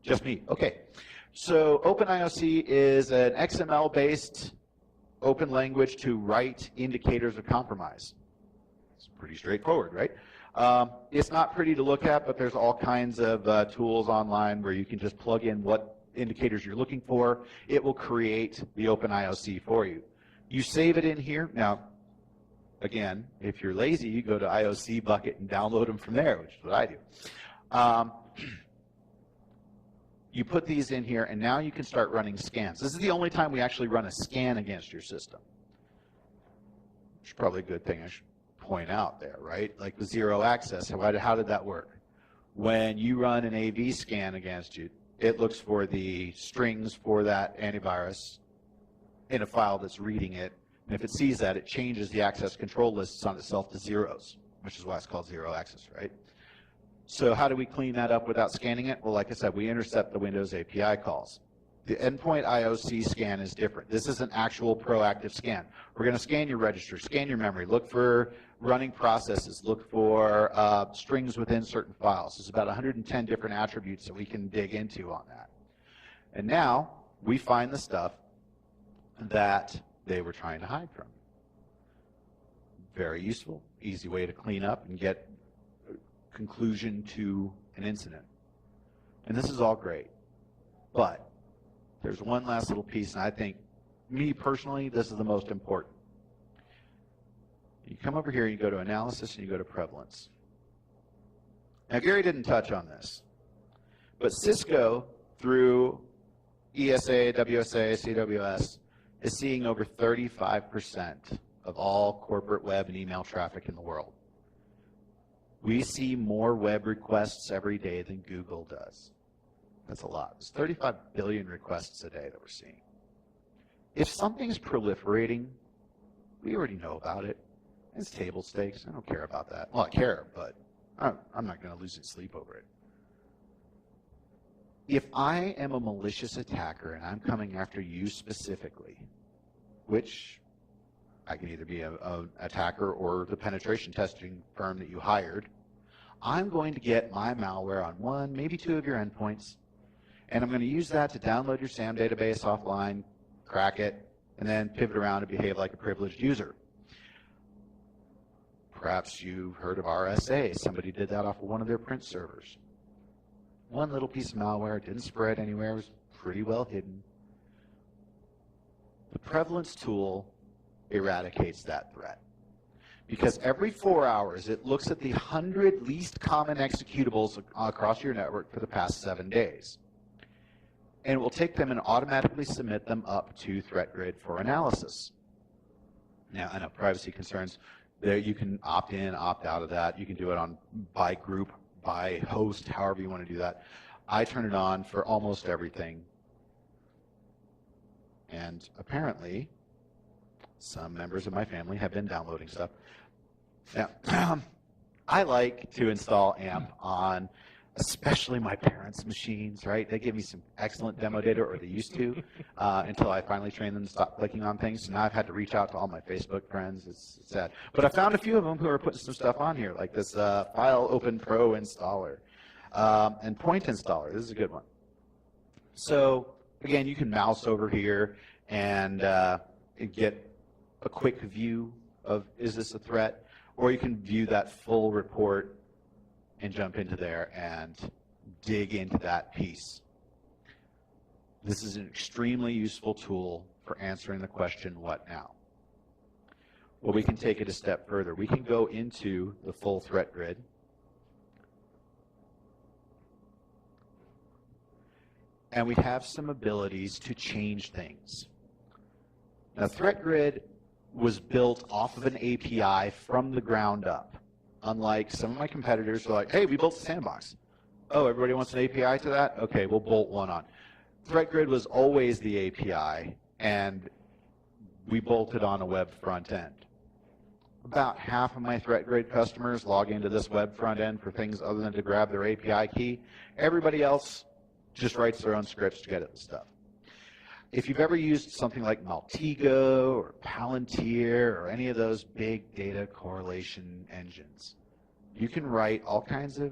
Just me. Okay. So OpenIOC is an XML-based open language to write indicators of compromise. It's pretty straightforward, right? It's not pretty to look at, but there's all kinds of tools online where you can just plug in what indicators you're looking for. It will create the OpenIOC for you. You save it in here. Now, again, if you're lazy, you go to IOC bucket and download them from there, which is what I do. You put these in here, and now you can start running scans. This is the only time we actually run a scan against your system. Which is probably a good thing I should point out there, right? Like the zero access, how did that work? When you run an AV scan against you, it looks for the strings for that antivirus in a file that's reading it. And if it sees that, it changes the access control lists on itself to zeros, which is why it's called zero access, right? So how do we clean that up without scanning it? Well, like I said, we intercept the Windows API calls. The endpoint IOC scan is different. This is an actual proactive scan. We're going to scan your register, scan your memory, look for running processes, look for strings within certain files. There's about 110 different attributes that we can dig into on that. And now we find the stuff that they were trying to hide from. Very useful, easy way to clean up and get conclusion to an incident. And this is all great. But there's one last little piece, and I think, me personally, this is the most important. You come over here, and you go to analysis, and you go to prevalence. Now, Gary didn't touch on this, but Cisco, through ESA, WSA, CWS, is seeing over 35% of all corporate web and email traffic in the world. We see more web requests every day than Google does. That's a lot. There's 35 billion requests a day that we're seeing. If something's proliferating, we already know about it. It's table stakes. I don't care about that. Well, I care, but I'm not going to lose sleep over it. If I am a malicious attacker and I'm coming after you specifically, which I can either be an attacker or the penetration testing firm that you hired, I'm going to get my malware on one, maybe two of your endpoints, and I'm going to use that to download your SAM database offline, crack it, and then pivot around and behave like a privileged user. Perhaps you've heard of RSA. Somebody did that off of one of their print servers. One little piece of malware, didn't spread anywhere, it was pretty well hidden. The prevalence tool eradicates that threat. Because every 4 hours, it looks at the 100 least common executables across your network for the past 7 days. And it will take them and automatically submit them up to ThreatGrid for analysis. Now, I know privacy concerns, there you can opt in, opt out of that. You can do it on by group, by host, however you want to do that. I turn it on for almost everything. And apparently, some members of my family have been downloading stuff. Now, I like to install AMP on especially my parents' machines, right? They give me some excellent demo data, or they used to, until I finally trained them to stop clicking on things. So now I've had to reach out to all my Facebook friends. It's sad. But I found a few of them who are putting some stuff on here, like this File Open Pro installer and Point installer. This is a good one. So, again, you can mouse over here and get a quick view of, is this a threat? Or you can view that full report and jump into there and dig into that piece. This is an extremely useful tool for answering the question, what now? Well, we can take it a step further. We can go into the full threat grid. And we have some abilities to change things. Now, Threat Grid was built off of an API from the ground up. Unlike some of my competitors who are like, hey, we built a sandbox. Oh, everybody wants an API to that? Okay, we'll bolt one on. Threat Grid was always the API, and we bolted on a web front end. About half of my Threat Grid customers log into this web front end for things other than to grab their API key. Everybody else just writes their own scripts to get at the stuff. If you've ever used something like Maltego or Palantir or any of those big data correlation engines, you can write all kinds of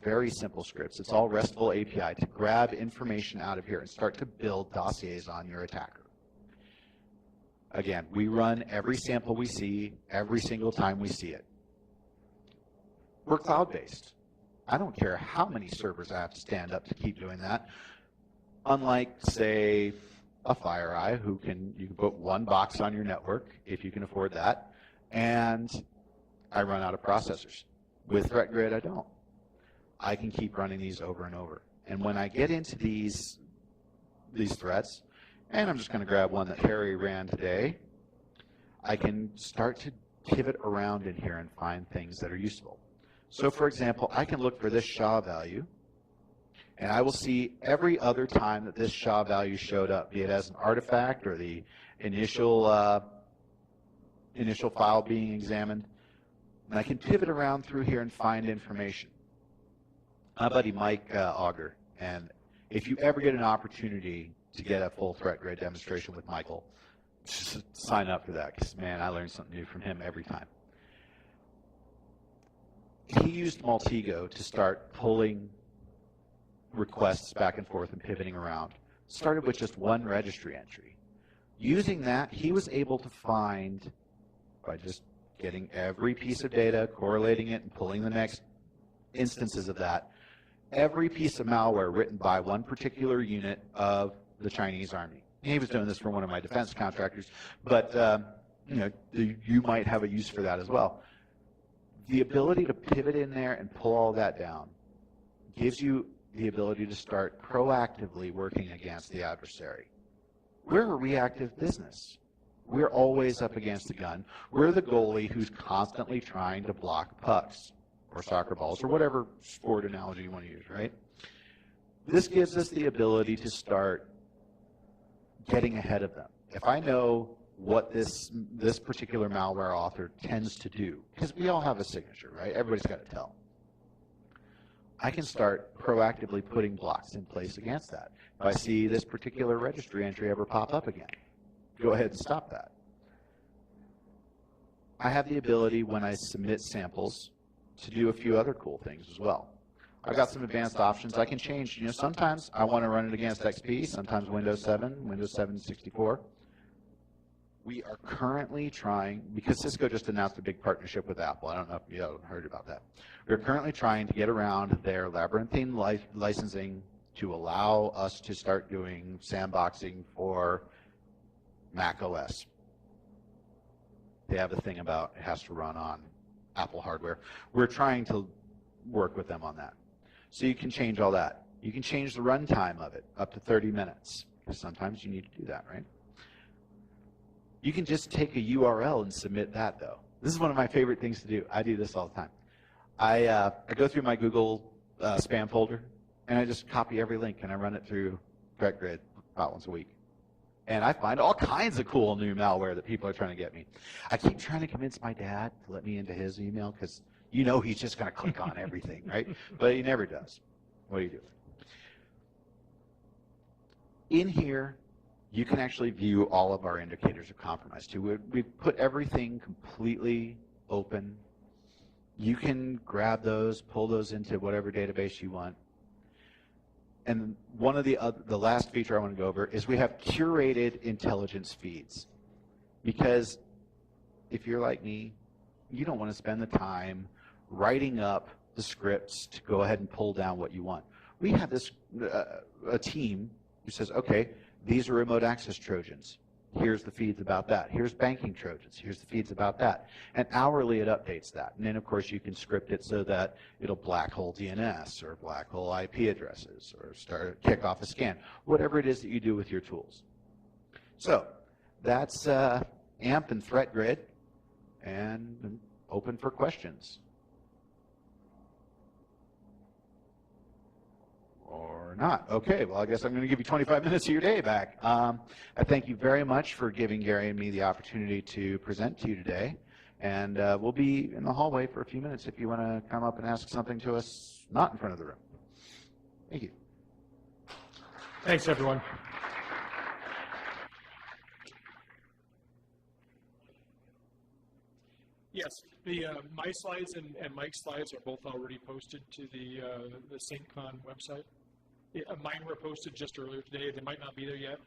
very simple scripts. It's all RESTful API to grab information out of here and start to build dossiers on your attacker. Again, we run every sample we see every single time we see it. We're cloud-based. I don't care how many servers I have to stand up to keep doing that. Unlike, say, a FireEye, you can put one box on your network if you can afford that, and I run out of processors. With Threat Grid, I don't. I can keep running these over and over. And when I get into these threats, and I'm just going to grab one that Harry ran today, I can start to pivot around in here and find things that are useful. So, for example, I can look for this SHA value, and I will see every other time that this SHA value showed up, be it as an artifact or the initial file being examined. And I can pivot around through here and find information. My buddy Mike Auger, and if you ever get an opportunity to get a full Threat Grid demonstration with Michael, just sign up for that, because, man, I learn something new from him every time. He used Maltego to start pulling requests back and forth and pivoting around. Started with just one registry entry. Using that, he was able to find, by just getting every piece of data, correlating it, and pulling the next instances of that, every piece of malware written by one particular unit of the Chinese army. He was doing this for one of my defense contractors, but you might have a use for that as well. The ability to pivot in there and pull all that down gives you the ability to start proactively working against the adversary. We're a reactive business. We're always up against the gun. We're the goalie who's constantly trying to block pucks or soccer balls or whatever sport analogy you want to use, right? This gives us the ability to start getting ahead of them. If I know what this particular malware author tends to do, because we all have a signature, right? Everybody's got to tell. I can start proactively putting blocks in place against that. If I see this particular registry entry ever pop up again, go ahead and stop that. I have the ability, when I submit samples, to do a few other cool things as well. I've got some advanced options I can change. Sometimes I want to run it against XP, sometimes Windows 7, Windows 7 64. We are currently trying, because Cisco just announced a big partnership with Apple. I don't know if you haven't heard about that. We're currently trying to get around their labyrinthine licensing to allow us to start doing sandboxing for Mac OS. They have a thing about it has to run on Apple hardware. We're trying to work with them on that. So you can change all that. You can change the runtime of it up to 30 minutes, because sometimes you need to do that, right? You can just take a URL and submit that, though. This is one of my favorite things to do. I do this all the time. I go through my Google spam folder, and I just copy every link, and I run it through Threat Grid about once a week. And I find all kinds of cool new malware that people are trying to get me. I keep trying to convince my dad to let me into his email, because he's just going to click on everything, right? But he never does. What do you do? In here, you can actually view all of our indicators of compromise too. We put everything completely open. You can grab those, pull those into whatever database you want. And one of the last feature I want to go over is we have curated intelligence feeds. Because if you're like me, you don't want to spend the time writing up the scripts to go ahead and pull down what you want. We have this a team who says, okay, these are remote access Trojans. Here's the feeds about that. Here's banking Trojans. Here's the feeds about that. And hourly it updates that. And then, of course, you can script it so that it'll black hole DNS or black hole IP addresses or kick off a scan, whatever it is that you do with your tools. So that's AMP and Threat Grid, and I'm open for questions. Or not. Okay, well, I guess I'm going to give you 25 minutes of your day back. I thank you very much for giving Gary and me the opportunity to present to you today. And we'll be in the hallway for a few minutes if you want to come up and ask something to us not in front of the room. Thank you. Thanks, everyone. Yes, my slides and Mike's slides are both already posted to the SyncCon website. Mine were posted just earlier today. They might not be there yet.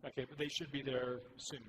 Okay, but they should be there soon.